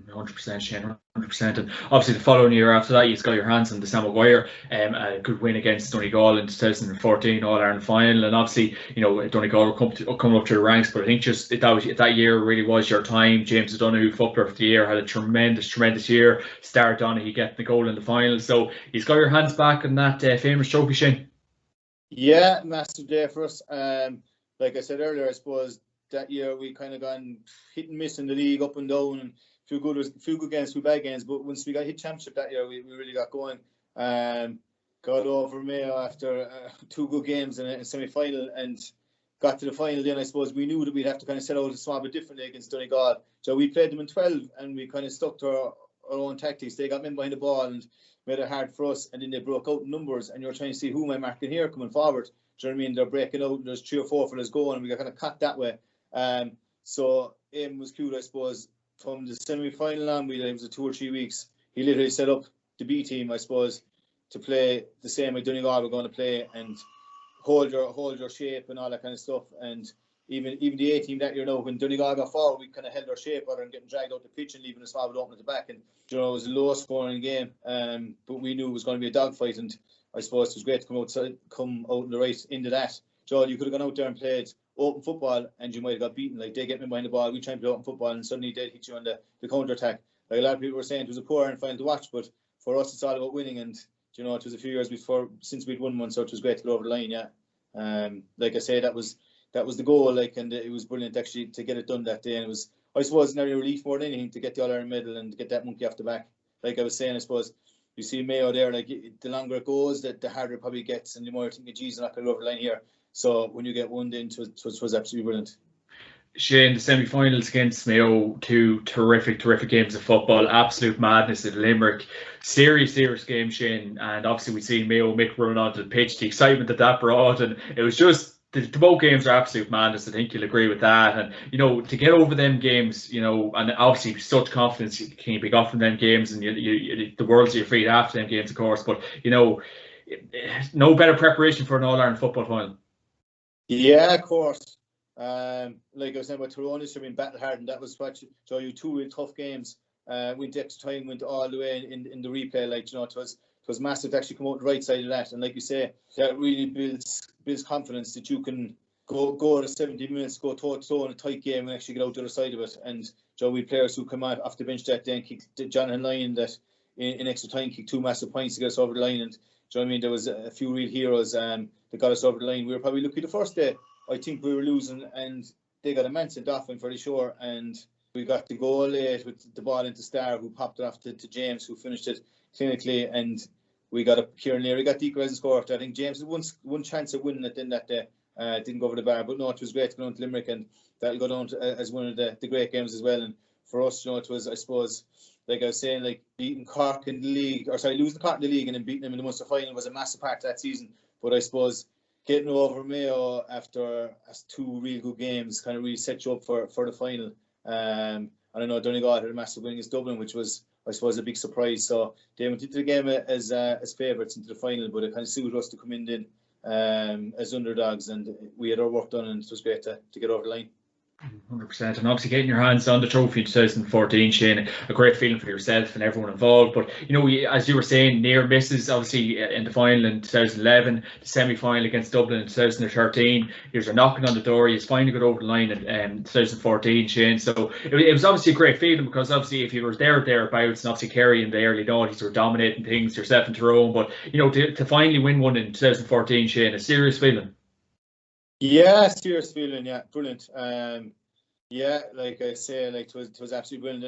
100%, Shane, 100%. And obviously the following year after that, you've got your hands on the Sam Maguire, a good win against Donegal in 2014 All-Ireland final. And obviously, Donegal were coming up to the ranks, but I think just that year really was your time. James O'Donoghue, Footballer of the Year, had a tremendous year. Starred Donaghy getting the goal in the final. So he's got your hands back on that famous trophy, Shane. Yeah, massive day for us. Like I said earlier, I suppose that year we kind of gone hit and miss in the league, up and down, and few good games, few bad games. But once we got hit championship that year, we really got going. Got over Mayo after 2 good games in a semi-final, and got to the final. Then I suppose we knew that we'd have to kind of set out a small bit differently against Donegal. So we played them in 12, and we kind of stuck to our own tactics. They got men behind the ball and made it hard for us, and then they broke out in numbers, and you're trying to see who am I marking here coming forward. Do you know what I mean? They're breaking out, and there's 3 or 4 fellas going, and we got kind of caught that way. So Aim was cute, I suppose. From the semi-final on, it was 2 or 3 weeks. He literally set up the B team, I suppose, to play the same way Donegal were going to play, and hold your shape and all that kind of stuff. And even the A team that year, when Donegal got forward, we kind of held our shape rather than getting dragged out the pitch and leaving a small bit open at the back. And it was a low scoring game, but we knew it was going to be a dogfight. And I suppose it was great to come out in the right into that. You could have gone out there and played open football, and you might have got beaten. Like, they get me behind the ball, we try and play open football, and suddenly they'd hit you on the counter attack. Like a lot of people were saying, it was a poor and final to watch, but for us it's all about winning. And it was a few years since we'd won one, so it was great to go over the line. Like I say, that was the goal, and it was brilliant actually to get it done that day. And it was, I suppose, an area relief more than anything to get the All-Ireland medal and get that monkey off the back. Like I was saying, I suppose you see Mayo there, like the longer it goes, the harder it probably gets, and the more you think, geez, I'm not going to go over the line here. So when you get one in, it was absolutely brilliant. Shane, the semi-finals against Mayo, 2 terrific games of football, absolute madness at Limerick. Serious game, Shane. And obviously we see Mayo Mick running onto the pitch, the excitement that brought, and it was just the both games are absolute madness. I think you'll agree with that. And to get over them games, and obviously such confidence can be got from them games, and the world's at your feet after them games, of course. But no better preparation for an All-Ireland football final. Yeah, of course. Like I was saying about Tyrone, it's been battle hard, and that was what you 2 really tough games. Went extra time, went all the way in the replay. It was massive to actually come out the right side of that. And like you say, that really builds confidence that you can go to 70 minutes, go toe to toe in a tight game, and actually get out the other side of it. And we players who come out off the bench that day and kicked Jonathan Lyon that in extra time kicked 2 massive points to get us over the line. And there was a few real heroes that got us over the line. We were probably lucky the first day. I think we were losing, and they got a man sent off, I'm pretty sure, and we got the goal late with the ball into Starr, who popped it off to James, who finished it clinically, and we got Kieran Leary got the equalising score after. I think James had one chance of winning it then that day. Didn't go over the bar, but no, it was great to go down to Limerick, and that'll go down as one of the great games as well. And for us, it was, I suppose, like I was saying, like beating Cork in the league, or sorry, losing Cork in the league and then beating them in the Munster final was a massive part of that season. But I suppose getting over Mayo after two real good games kind of really set you up for the final. And I know Donegal had a massive win against Dublin, which was, I suppose, a big surprise. So they went into the game as favourites into the final, but it kind of suited us to come in then as underdogs, and we had our work done, and it was great to get over the line. 100%, and obviously getting your hands on the trophy in 2014, Shane, a great feeling for yourself and everyone involved. But you know, as you were saying, near misses obviously in the final in 2011, the semi-final against Dublin in 2013. You're knocking on the door. You finally got over the line in 2014, Shane. So it was obviously a great feeling, because obviously if you were thereabouts, and obviously Kerry in the early noughties were dominating things, yourself and Tyrone. But you know, to finally win one in 2014, Shane, a serious feeling. Yeah, serious feeling. Yeah, brilliant. Yeah, like I say, like it was absolutely brilliant.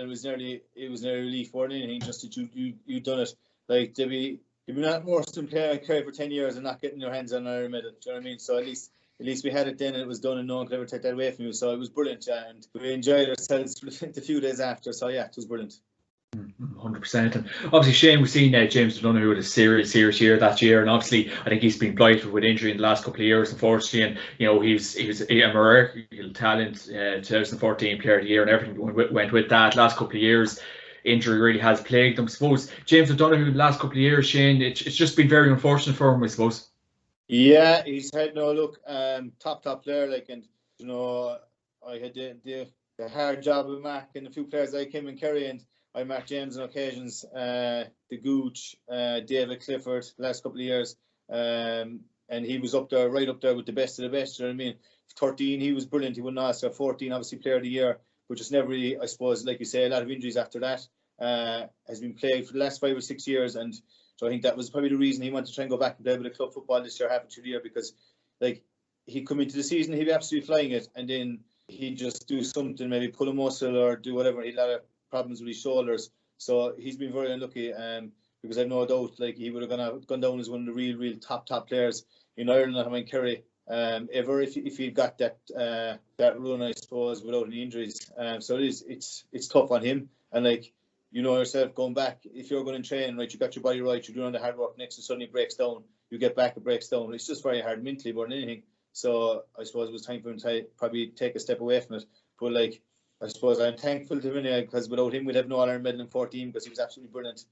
It was nearly relief more than anything, just that you done it. Like to be not worse than playing Kerry for 10 years and not getting your hands on an Iron medal. Do you know what I mean? So at least we had it then, and it was done, and no one could ever take that away from you. So it was brilliant, and we enjoyed ourselves for the few days after. So yeah, it was brilliant. 100%. And obviously, Shane, we've seen James O'Donoghue with a serious year that year, and obviously I think he's been blighted with injury in the last couple of years, unfortunately. And you know, he was a miracle talent, 2014 Player of the Year, and everything went with that. Last couple of years, injury really has plagued him. I suppose James O'Donoghue, the last couple of years, Shane, it's just been very unfortunate for him, I suppose. Yeah, he's had top player, like, and you know, I had the hard job with Mac and a few players like him in Kerry, and I marked James on occasions, the Gooch, David Clifford, the last couple of years, and he was right up there with the best of the best. You know what I mean? 13, he was brilliant. He won Ulster. 14, obviously Player of the Year, but just never really, I suppose, like you say, a lot of injuries after that. Has been plagued for the last 5 or 6 years, and so I think that was probably the reason he wanted to try and go back and play with the club football this year, halfway through the year, because like he'd come into the season, he'd be absolutely flying it, and then he'd just do something, maybe pull a muscle or do whatever. He'd had problems with his shoulders, so he's been very unlucky. Because I've no doubt, like, he would have gone down as one of the real top players in Ireland, I mean Kerry, ever if he'd got that run, I suppose, without any injuries. So it's tough on him, and like, you know yourself, going back, if you're going to train, right, you got your body right, you're doing the hard work, next to suddenly breaks down, you get back, it breaks down. It's just very hard mentally more than anything. So I suppose it was time for him to probably take a step away from it. But like, I suppose I'm thankful to him anyway, because without him we'd have no All-Ireland medal in 14, because he was absolutely brilliant.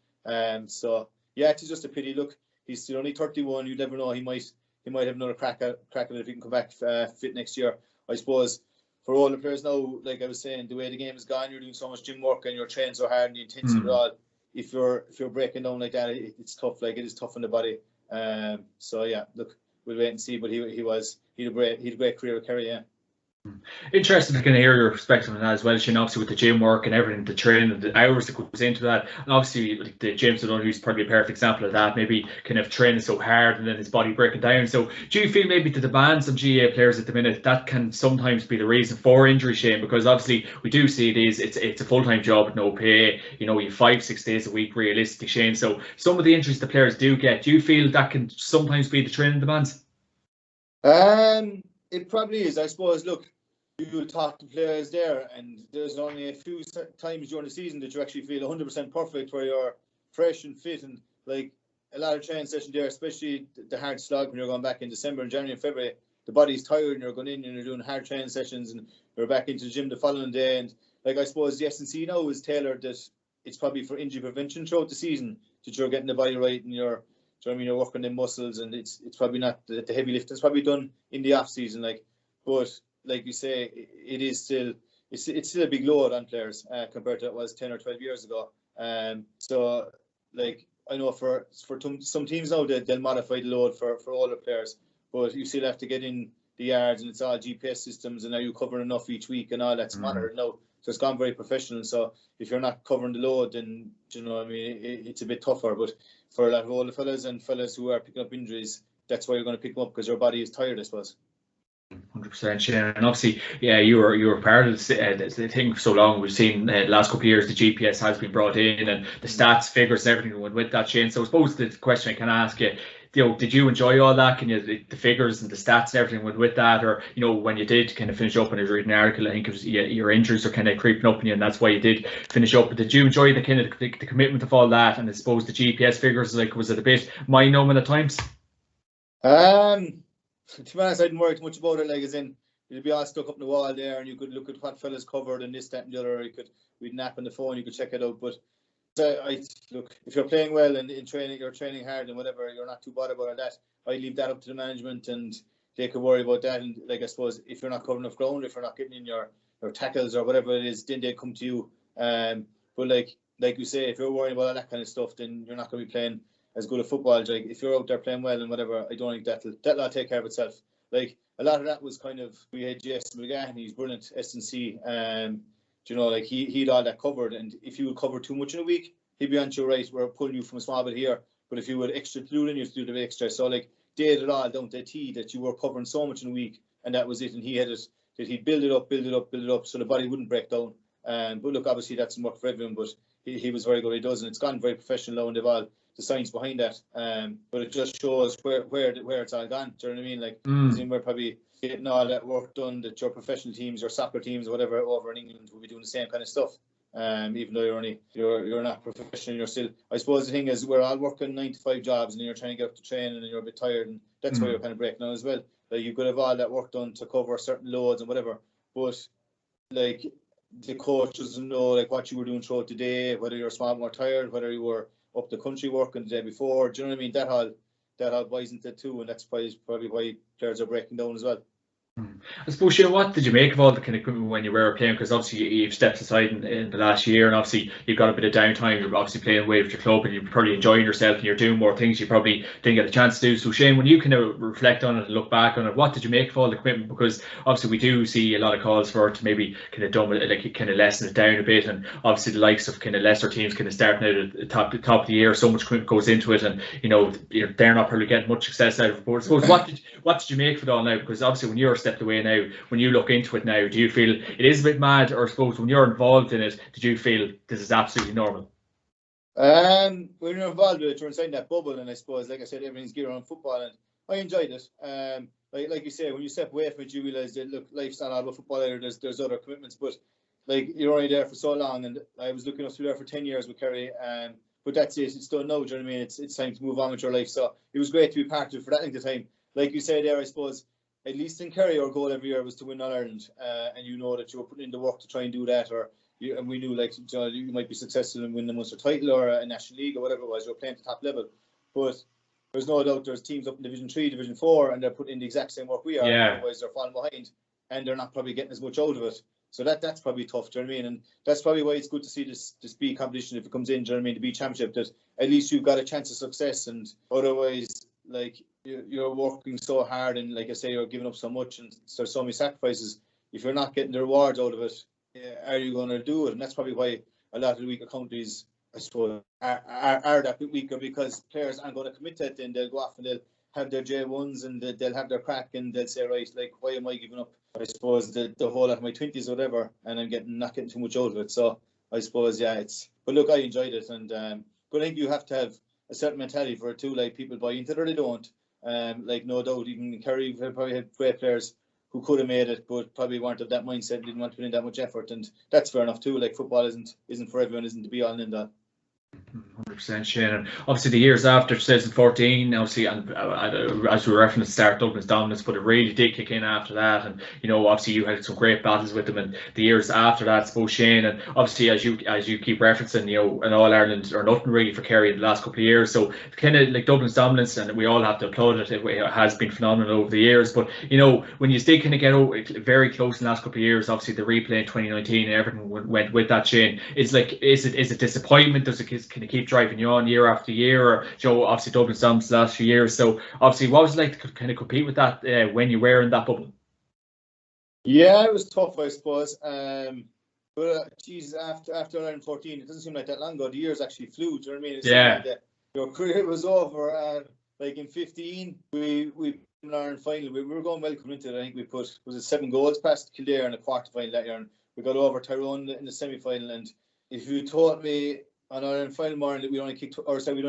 So yeah, it's just a pity. Look, he's still only 31. You never know, he might have another crack at it if he can come back fit next year. I suppose for all the players now, like I was saying, the way the game is gone, you're doing so much gym work and you're training so hard, and the intensity of it all. If you're breaking down like that, it's tough. Like, it is tough on the body. So yeah, look, we'll wait and see. But he had a great career with Kerry. Yeah. Interesting to kind of hear your perspective on that as well, Shane, obviously with the gym work and everything, the training, the hours that goes into that, and obviously like the James O'Donoghue is probably a perfect example of that, maybe kind of training so hard and then his body breaking down. So do you feel maybe the demands of GAA players at the minute, that can sometimes be the reason for injury, Shane? Because obviously we do see it's a full-time job with no pay, you know, you 5-6 days a week realistically, Shane. So some of the injuries the players do get, do you feel that can sometimes be the training demands? It probably is, I suppose. Look, you will talk to players there, and there's only a few times during the season that you actually feel 100% perfect, where you're fresh and fit, and like a lot of training sessions there, especially the hard slog when you're going back in December and January and February. The body's tired, and you're going in and you're doing hard training sessions, and you're back into the gym the following day. And like, I suppose the S&C now is tailored that it's probably for injury prevention throughout the season, that you're getting the body right, and you're, do you know what I mean, you're working the muscles, and it's probably not the heavy lifting. It's probably done in the off season, like, but like you say, it is still it's still a big load on players compared to what it was 10 or 12 years ago. So like, I know for some teams now, they'll modify the load for all the players, but you still have to get in the yards, and it's all GPS systems, and are you covering enough each week, and all that's monitored now. So it's gone very professional. So if you're not covering the load, then, you know what I mean, it's a bit tougher. But for a lot of older fellas and fellas who are picking up injuries, that's why you're going to pick them up, because your body is tired, I suppose. 100%, Shane. And obviously, yeah, you were part of the thing for so long. We've seen the last couple of years the GPS has been brought in, and the stats, figures, and everything went with that, Shane. So I suppose the question I can ask you, did you enjoy all that? Can you the figures and the stats and everything went with that, or when you did kind of finish up and I was reading an article, I think it was your injuries are kind of creeping up on you, and that's why you did finish up. But did you enjoy the kind of the commitment of all that? And I suppose the GPS figures, like, was it a bit mind numbing at times? To be honest, I didn't worry too much about it. Like, as in, you'd be all stuck up in the wall there, and you could look at what fellas covered and this, that, and the other. We'd nap on the phone, you could check it out. But look, if you're playing well and in training, you're training hard and whatever, you're not too bothered about that. I leave that up to the management, and they could worry about that. And like, I suppose if you're not covering enough ground, if you're not getting in your tackles or whatever it is, then they come to you. But like you say, if you're worrying about all that kind of stuff, then you're not going to be playing as good a football. Like, if you're out there playing well and whatever, I don't think that'll take care of itself. Like, a lot of that was kind of, we had Jess McGahan, he's brilliant, S&C, like he'd all that covered, and if you would cover too much in a week, he'd be on to you, right, we're pulling you from a small bit here, but if you would extra glue in, you have to do the extra. So like, they had it all down to a T that you were covering so much in a week, and that was it, and he had it, that he'd build it up so the body wouldn't break down. But look, obviously that's work for everyone, but he was very good, he does, and it's gone very professional now, and they've all the science behind that, but it just shows where it's all gone. Do you know what I mean? Like, we're probably getting all that work done that your professional teams, your soccer teams, or whatever, over in England will be doing the same kind of stuff. Even though you're not professional, you're still. I suppose the thing is, we're all working 9 to 5 jobs, and then you're trying to get up to training, and you're a bit tired, and that's why you're kind of breaking down as well. Like, you could have all that work done to cover certain loads and whatever, but like, the coach doesn't know like what you were doing throughout the day, whether you're small more tired, whether you were up the country working the day before. Do you know what I mean? That all buys into it too, and that's probably why players are breaking down as well. I suppose, Shane, what did you make of all the kind of equipment when you were playing? Because obviously you've stepped aside in the last year, and obviously you've got a bit of downtime. You're obviously playing away with your club, and you're probably enjoying yourself, and you're doing more things you probably didn't get a chance to do. So, Shane, when you kind of reflect on it and look back on it, what did you make of all the equipment? Because obviously we do see a lot of calls for it to maybe kind of dumb it, like kind of lessen it down a bit, and obviously the likes of kind of lesser teams kind of starting out at the top of the year, so much equipment goes into it, and they're not probably getting much success out of it. But I suppose what did you make of it all now? Because obviously when you're stepped away now, when you look into it now, do you feel it is a bit mad, or I suppose when you're involved in it, did you feel this is absolutely normal? When you're involved with it, you're inside that bubble, and I suppose, like I said, everything's geared around football, and I enjoyed it. Like you say, when you step away from it, you realise that, look, life's not all about football either. There's other commitments, but like, you're only there for so long, and I was looking up to there for 10 years with Kerry, but that's it. It's done now. Do you know what I mean? It's time to move on with your life. So it was great to be part of it for that length of time. Like you say there, I suppose, at least in Kerry, our goal every year was to win All Ireland, and you know that you were putting in the work to try and do that, and we knew, like, you might be successful and win the Munster title or a National League or whatever it was. You're playing at the top level, but there's no doubt there's teams up in Division 3, Division 4, and they're putting in the exact same work we are. Yeah. Otherwise, they're falling behind, and they're not probably getting as much out of it. So that's probably tough. Do you know what I mean? And that's probably why it's good to see this B competition if it comes in. Do you know what I mean? The B Championship, that at least you've got a chance of success, and otherwise, like, you're working so hard, and like I say, you're giving up so much, and there's so many sacrifices. If you're not getting the rewards out of it, are you going to do it? And that's probably why a lot of the weaker countries, I suppose, are that bit weaker, because players aren't going to commit to it. Then they'll go off and they'll have their J1s, and they'll have their crack, and they'll say, right, like, why am I giving up, I suppose, the whole lot of my 20s or whatever, and I'm not getting too much out of it. So I suppose, yeah, but look, I enjoyed it, and but I think you have to have a certain mentality for it too. Like, people buy into it or they don't. Like, no doubt, even Kerry probably had great players who could have made it, but probably weren't of that mindset, didn't want to put in that much effort, and that's fair enough too. Like, football isn't for everyone, isn't to be all and end all. 100%, Shane. And obviously the years after 2014, obviously, and as we referenced, start Dublin's dominance, but it really did kick in after that. And obviously you had some great battles with them, and the years after that, I suppose, Shane, and obviously as you keep referencing, an All Ireland or nothing really for Kerry in the last couple of years. So kind of like Dublin's dominance, and we all have to applaud it. It has been phenomenal over the years. But when you did kind of get very close in the last couple of years, obviously the replay in 2019 and everything went with that, Shane. It's like, is it disappointment? Does it kind of keep driving you on year after year? Or obviously Dublin's dominance the last few years. So obviously, what was it like to kind of compete with that when you were in that bubble? Yeah, it was tough, I suppose. But geez, after 2014, it doesn't seem like that long ago. The years actually flew. Do you know what I mean? Yeah. Like your career was over. like in 15, we in our final, we were going well coming into it. I think we put, was it 7 goals past Kildare in the quarter final that year, and we got over Tyrone in the semi final. And if you told me on our final morning that we only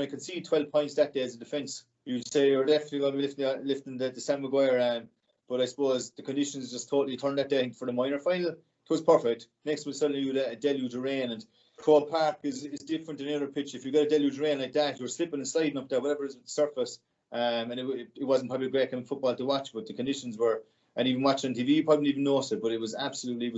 conceded 12 points that day as a defence, you'd say you're definitely going to be lifting the Sam Maguire. But I suppose the conditions just totally turned that day for the minor final. It was perfect. Next was suddenly you had a deluge of rain, and Crow Park is different than any other pitch. If you got a deluge of rain like that, you're slipping and sliding up there, whatever is with the surface. And it wasn't probably great kind of football to watch, but the conditions were, and even watching on TV, you probably didn't even notice it, but it was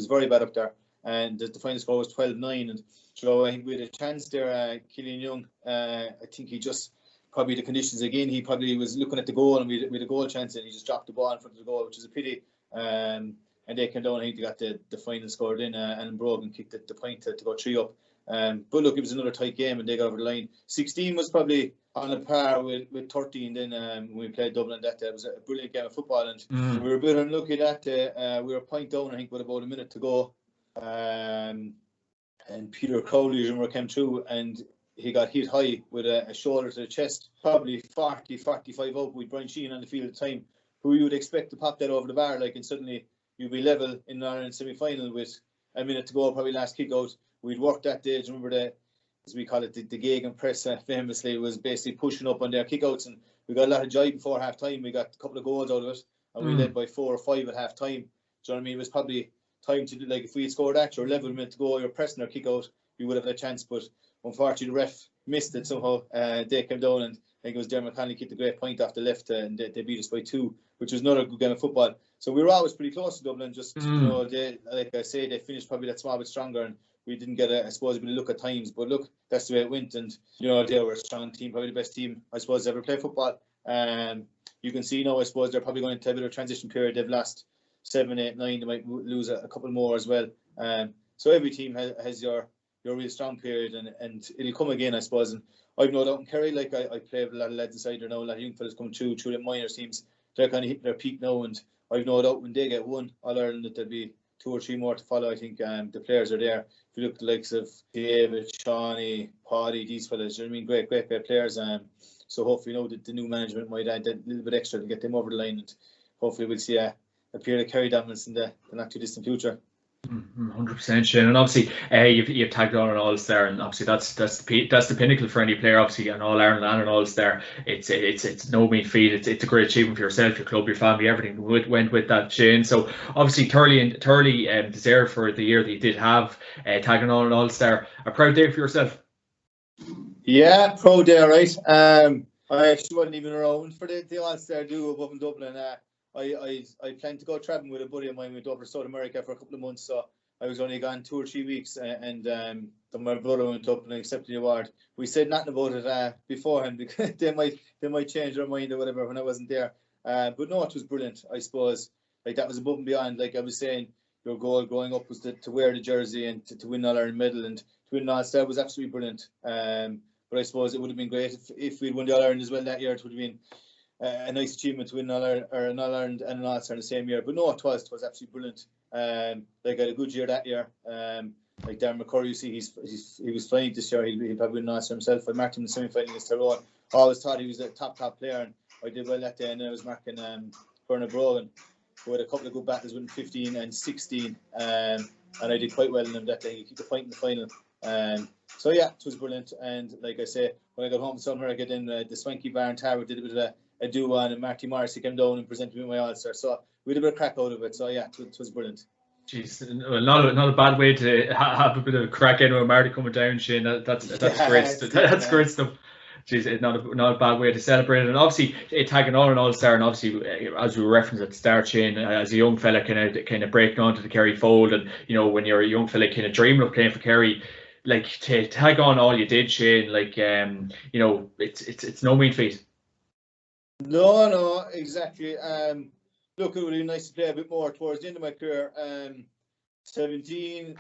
very bad up there. And the final score was 12-9. And so I think we had a chance there. Killian Young, I think he just, probably the conditions again, he probably was looking at the goal, and we had a goal chance, and he just dropped the ball in front of the goal, which is a pity. And they came down, I think they got the final scored in, and Brogan kicked the point to go 3 up. But look, it was another tight game, and they got over the line. 16 was probably on a par with 13 then when we played Dublin that day. It was a brilliant game of football, and we were a bit unlucky that day. We were a point down, I think, with about a minute to go. And Peter Crowley came through, and he got hit high with a shoulder to the chest, probably 40-45 out with Brian Sheehan on the field at the time, who you would expect to pop that over the bar, like, and suddenly you'd be level in the Ireland semi-final with a minute to go, probably last kick out. We'd worked that day. Do you remember as we call it, the Gagan press, famously, was basically pushing up on their kickouts, and we got a lot of joy before half time. We got a couple of goals out of it, and we led by 4 or 5 at half time. Do you know what I mean? It was probably time to do, like, if we had scored that, you're level, a minute to go, you're pressing our kick out, we would have had a chance, but unfortunately the ref missed it somehow. They came down, and I think it was Dermot Conley kicked a great point off the left, and they beat us by 2, which was another good game of football. So we were always pretty close to Dublin, just, you know, they, like I say, they finished probably that small bit stronger, and we didn't get I suppose, a bit of look at times, but look, that's the way it went. And, you know, they were a strong team, probably the best team, I suppose, ever played football. You can see now, I suppose, they're probably going into a bit of a transition period. They've lost 7, 8, 9, they might lose a couple more as well. So every team has your real strong period, and it'll come again, I suppose. And I've no doubt in Kerry, like, I play with a lot of lads inside there now, a lot of young fellas come through the minor teams. They're kind of hitting their peak now, and I've no doubt when they get one All-Ireland that there'll be 2 or 3 more to follow. I think the players are there. If you look at the likes of David, Shawnee, Paddy, these fellas, you know what I mean? Great players. So hopefully, you know, the new management might add a little bit extra to get them over the line, and hopefully we'll see a period of Kerry dominance in the not too distant future. 100%, Shane, and obviously you've tagged on an All-Star, and obviously that's the pinnacle for any player. Obviously, an All-Ireland and an All-Star, it's no mean feat. It's a great achievement for yourself, your club, your family, everything went with that, Shane. So obviously thoroughly deserved for the year that you did have, tagging on an All-Star. A proud day for yourself. Yeah, proud day, right. I actually wasn't even around for the All-Star do above in Dublin. I planned to go traveling with a buddy of mine. We went over to South America for a couple of months, so I was only gone 2 or 3 weeks, and then my brother went up and accepted the award. We said nothing about it beforehand, because they might change their mind or whatever when I wasn't there. But no, it was brilliant, I suppose. Like, that was above and beyond. Like I was saying, your goal growing up was to wear the jersey and to win All-Ireland medal, and to win an All-Star was absolutely brilliant. But I suppose it would have been great if we'd won the All-Ireland as well that year. It would have been a nice achievement to win an All-Ireland and an All-Star in the same year. But no, it was absolutely brilliant. Like, I had a good year that year. Like Darren McCurry, you see, he was flying this year. He'll probably win an All-Star himself. I marked him in the semi-final against Tyrone. I always thought he was a top player, and I did well that day. And I was marking Bernard Brogan, who had a couple of good battles with 15 and 16, and I did quite well in him that day. He kicked the point in the final. So yeah, it was brilliant. And like I say, when I got home to South America, then the Swanky Bar in Tarver did a bit of a duo, and Marty Morrissey came down and presented me my All-Star. So we had a bit of crack out of it. So yeah, it was brilliant. Jeez, not a bad way to have a bit of crack in with Marty coming down, Shane. That's great stuff. That's great stuff. Jeez, it's not a bad way to celebrate it. And obviously, tagging on an All-Star, and obviously, as we referenced at the start, Shane, as a young fella kind of breaking onto the Kerry fold, and, you know, when you're a young fella kind of dreaming of playing for Kerry, like, to tag on all you did, Shane, like, you know, it's no mean feat. No, exactly. Look, it would be nice to play a bit more towards the end of my career. 17,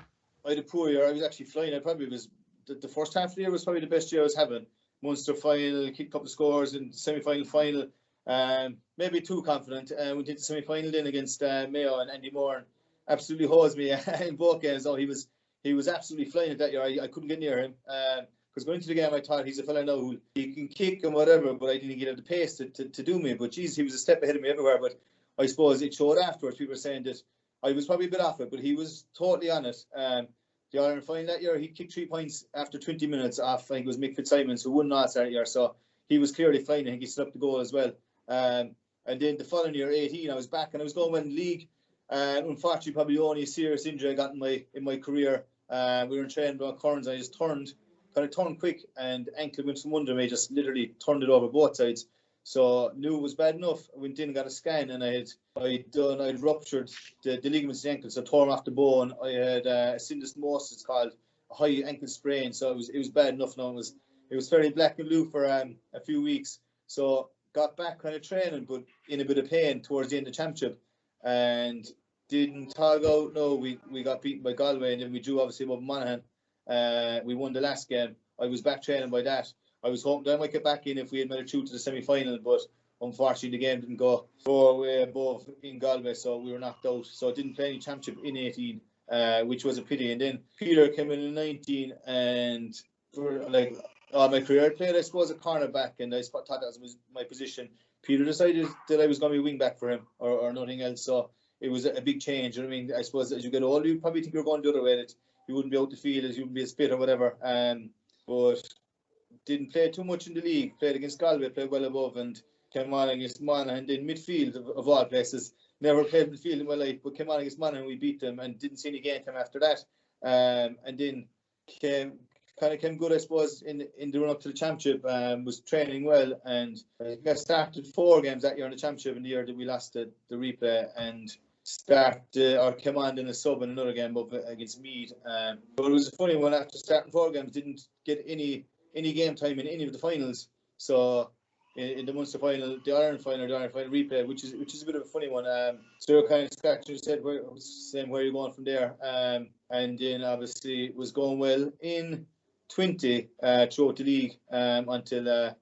I had a poor year. I was actually flying. I probably was the first half of the year was probably the best year I was having. Munster final, kicked a couple of scores in semi-final, final. Maybe too confident. Went into semi-final then against Mayo, and Andy Moore absolutely hosed me in both games. Oh, he was absolutely flying at that year. I couldn't get near him. Because going into the game, I thought he's a fella now who he can kick and whatever, but I didn't get the pace to do me. But geez, he was a step ahead of me everywhere. But I suppose it showed afterwards. People were saying that I was probably a bit off it, but he was totally on it. The Ireland final that year, he kicked 3 points after 20 minutes off. I think it was Mick Fitzsimons who won last that year, so he was clearly flying. I think he set up the goal as well. And then the following year, 18, I was back and I was going well in the league. Unfortunately, probably the only serious injury I got in my career. We were in training on Corns. I just turned quick, and ankle went from under me. Just literally turned it over both sides. So knew it was bad enough. I went in and got a scan, and I'd ruptured the ligaments in the ankle, so tore off the bone. I had a syndesmosis, it's called, a high ankle sprain. So it was bad enough. Now it was fairly black and blue for a few weeks. So got back kind of training, but in a bit of pain towards the end of the championship, and didn't tog out. No, we got beaten by Galway, and then we drew obviously above Monaghan. We won the last game. I was back training by that. I was hoping that I might get back in if we had made it through to the semi-final, but unfortunately the game didn't go way above in Galway, so we were knocked out. So I didn't play any championship in 18, which was a pity. And then Peter came in 19, and for like all my career I played, I suppose, a cornerback, and I thought that was my position. Peter decided that I was going to be wing back for him or nothing else, so it was a big change. You know what I mean? I suppose as you get older, you probably think you're going the other way, that you wouldn't be out the field, as you wouldn't be a spit or whatever. But didn't play too much in the league. Played against Galway, played well above, and came on against Monaghan in midfield of all places. Never played midfield in my life, but came on against Monaghan, we beat them, and didn't see any game time after that. And then came good, I suppose, in the run up to the championship. Was training well, and I started 4 games that year in the championship in the year that we lost the replay, and came on in a sub in another game up against Meath. But it was a funny one. After starting 4 games, didn't get any game time in any of the finals. So in the Munster final, the Ireland final replay, which is a bit of a funny one. So you're kind of scratching your head, saying where you're going from there. And then obviously it was going well in 20 throughout the league until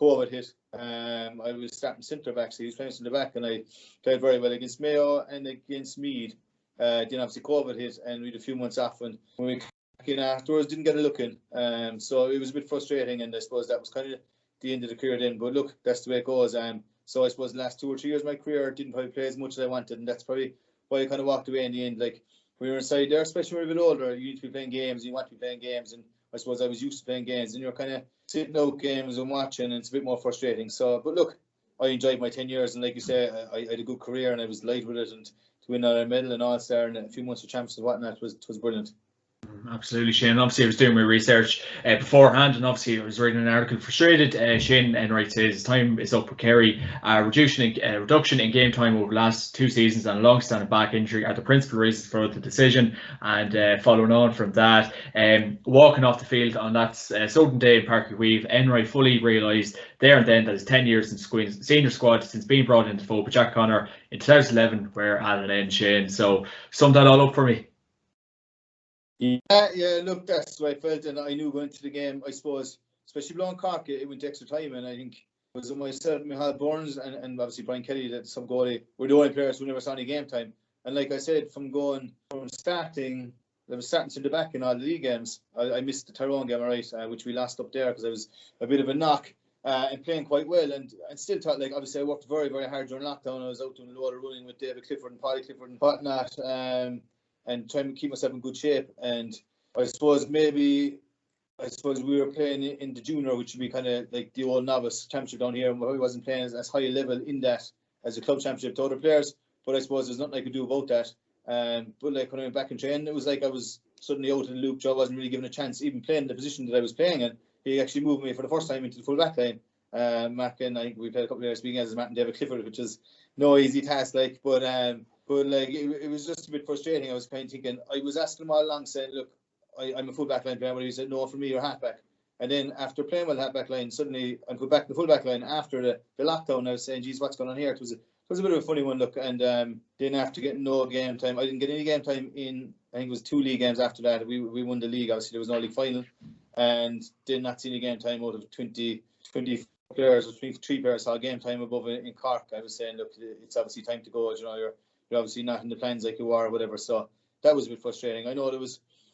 COVID hit. I was starting centre back, so he was playing centre back, and I played very well against Mayo and against Meath. Then obviously COVID hit, and we had a few months off, and when we came in afterwards, didn't get a look in. So it was a bit frustrating, and I suppose that was kind of the end of the career then. But look, that's the way it goes. So I suppose the last 2 or 3 years of my career didn't probably play as much as I wanted, and that's probably why I kind of walked away in the end. Like, when you're inside there, especially when you're a bit older, you need to be playing games, you want to be playing games, and I suppose I was used to playing games, and you're kind of sitting out games and watching, and it's a bit more frustrating. So, but look, I enjoyed my 10 years, and like you say, I had a good career, and I was delighted with it, and to win a medal and All-Star and a few months of champions and whatnot was brilliant. Absolutely, Shane. Obviously, I was doing my research beforehand, and obviously I was reading an article. Frustrated, Shane Enright says his time is up with Kerry. Reduction in game time over the last 2 seasons and a long-standing back injury are the principal reasons for the decision. And following on from that, walking off the field on that sudden day in Park Weave, Enright fully realised there and then that his 10 years in senior squad since being brought into the fold by Jack Connor in 2011 were at an end, Shane. So sum that all up for me. Yeah, look, that's what I felt, and I knew going into the game, I suppose, especially blowing Cork, it went extra time, and I think it was myself, Michal Burns, and obviously Brian Kelly, that some goalie, were the only players who never saw any game time. And like I said, from starting to the back in all the league games, I missed the Tyrone game, right, which we lost up there because I was a bit of a knock, and playing quite well, and still thought, like, obviously I worked very, very hard during lockdown. I was out doing a lot of running with David Clifford and Paddy Clifford and whatnot, and trying to keep myself in good shape. And I suppose we were playing in the junior, which would be kind of like the old novice championship down here, and I wasn't playing as high a level in that as a club championship to other players. But I suppose there's nothing I could do about that. But like when I went back in training, it was like I was suddenly out in the loop. Joe wasn't really given a chance, even playing the position that I was playing in. He actually moved me for the first time into the full back line. Mark, and I think we played a couple of years speaking as Matt and David Clifford, which is no easy task, like, but like it was just a bit frustrating. I was kind of thinking, I was asking him all along, saying, look, I'm a full back line player, but he said, no, for me, you're halfback. And then after playing with halfback line, suddenly I put back in the full back line after the lockdown. I was saying, geez, what's going on here? It was a bit of a funny one, look. And then after getting no game time, I didn't get any game time in, I think it was 2 league games after that. We won the league, obviously there was no league final, and did not see any game time out of 20 players, or 23 players saw game time above in Cork. I was saying, look, it's obviously time to go. You know, you're obviously not in the plans like you are or whatever. So that was a bit frustrating. I know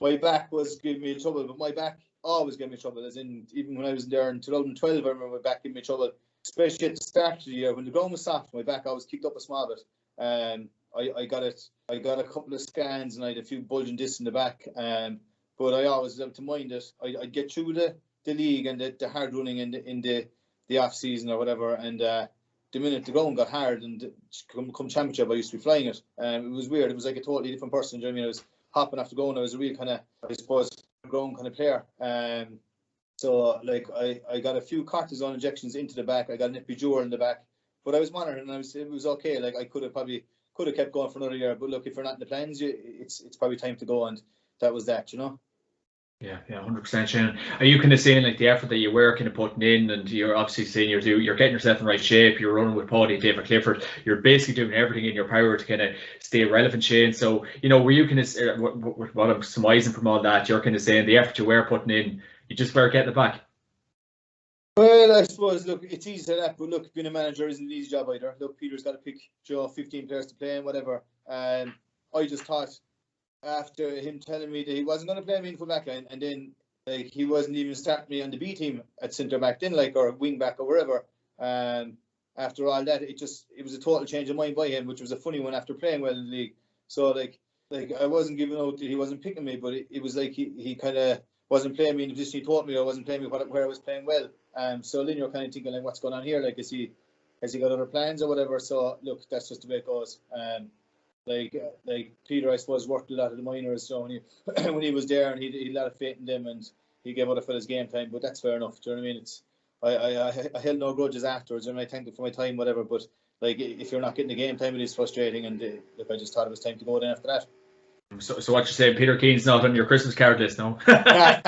my back was giving me trouble, but my back, always gave me trouble. As in, even when I was there in 2012, I remember my back gave me trouble, especially at the start of the year when the ground was soft. My back always kicked up a small bit. I got it. I got a couple of scans and I had a few bulging discs in the back. But I always love to mind it. I'd get through the league and the hard running in the off season or whatever. And the minute the ground got hard and come championship, I used to be flying it. It was weird. It was like a totally different person. Do you know what I mean? I was hopping after going. I was a real kind of, I suppose, ground kind of player. So like I got a few cortisone injections into the back. I got an epidural in the back, but I was monitoring and it was okay. Like I could have kept going for another year. But look, if you're not in the plans, it's probably time to go, and that was that, you know. Yeah, 100%, Shannon. Are you kind of saying like the effort that you were kind of putting in, and you're obviously saying you're getting yourself in right shape, you're running with Paddy, David Clifford, you're basically doing everything in your power to kind of stay relevant, Shane. So, you know, were you kind of, what I'm surmising from all that, you're kind of saying the effort you were putting in, you just were getting it back? Well, I suppose, look, it's easy to that, but look, being a manager isn't an easy job either. Look, Peter's got to pick 15 players to play and whatever. I just thought, after him telling me that he wasn't going to play me in full back line, and then like he wasn't even starting me on the B team at centre back then, like, or wing back or wherever. After all that, it was a total change of mind by him, which was a funny one after playing well in the league. So like I wasn't giving out that he wasn't picking me, but it was like he kind of wasn't playing me in the position he taught me, or wasn't playing me where I was playing well. So then you're kind of thinking like, what's going on here? Like, has he got other plans or whatever? So look, that's just the way it goes. Like Peter, I suppose, worked a lot of the minors, so when he was there, and he had a lot of faith in them, and he gave other fellas game time. But that's fair enough. Do you know what I mean? It's I held no grudges afterwards, and I thanked him for my time, whatever. But like, if you're not getting the game time, it is frustrating. And look, I just thought it was time to go then after that. So what you're saying, Peter Keane's not on your Christmas card list, no? I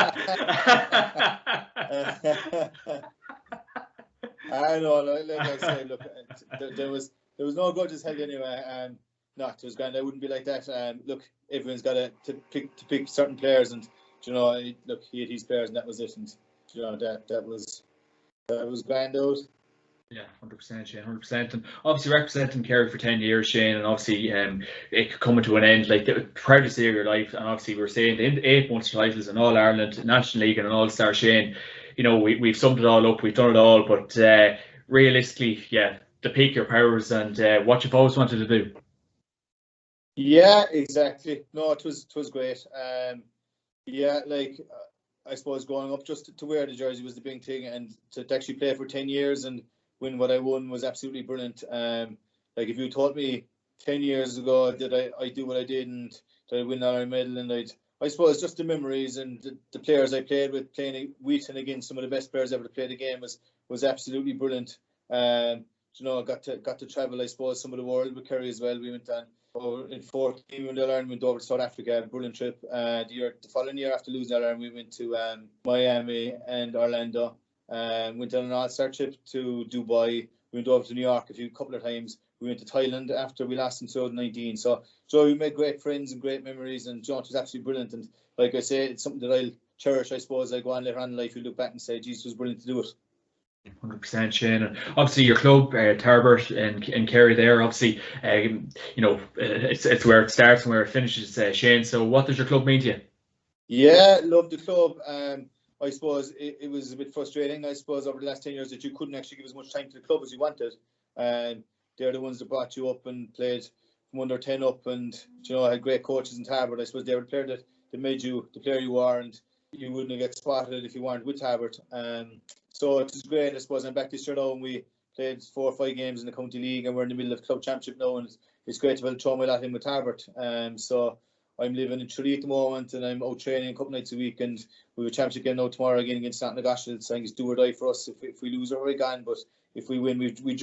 know, like I say, look, there was no grudges held anyway. Not to his grand, I wouldn't be like that. Look, everyone's got to pick certain players, and you know, look, he had his players, and that was it. And you know, that was grand out. Yeah, 100%, Shane, 100%. And obviously representing Kerry for 10 years, Shane, and obviously it coming to an end, like the proudest day of your life. And obviously we're saying the 8 Munster titles in All Ireland, National League, and an All-Star, Shane. You know, we've summed it all up, we've done it all, but realistically, yeah, the peak of your powers and what you've always wanted to do. Yeah, exactly. No, it was great. Yeah, like I suppose going up just to wear the jersey was the big thing, and to actually play for 10 years and win what I won was absolutely brilliant. Like if you told me 10 years ago that I do what I did and that I win another medal, and I suppose just the memories and the players I played with, playing with and against some of the best players ever to play the game was absolutely brilliant. You know, I got to travel, I suppose, some of the world with Kerry as well. We went on in 14, we went over to South Africa, a brilliant trip. The following year after losing Ireland, we went to Miami and Orlando. Went on an all-star trip to Dubai. We went over to New York a couple of times. We went to Thailand after we lost in 2019. So we made great friends and great memories, and John was absolutely brilliant. And like I say, it's something that I'll cherish, I suppose. I go on later on in life, you look back and say, geez, it was brilliant to do it. 100%, Shane. And obviously your club, Tarbert and Kerry there, obviously, you know, it's where it starts and where it finishes, Shane. So what does your club mean to you? Yeah, love the club. I suppose it was a bit frustrating, I suppose, over the last 10 years that you couldn't actually give as much time to the club as you wanted. They're the ones that brought you up and played from under 10 up, and you know, had great coaches in Tarbert. I suppose they were the player that made you the player you are, and you wouldn't get spotted if you weren't with Tarbert. So it was great. I suppose I'm back this year now, and we played 4 or 5 games in the county league, and we're in the middle of the club championship now, and it's great to be able to throw my lot in with Tarbert. So I'm living in Tralee at the moment, and I'm out training a couple nights a week, and we have a championship game now tomorrow again against Nottingham. I think it's do or die for us. If we lose, we're gone. But if we win, we won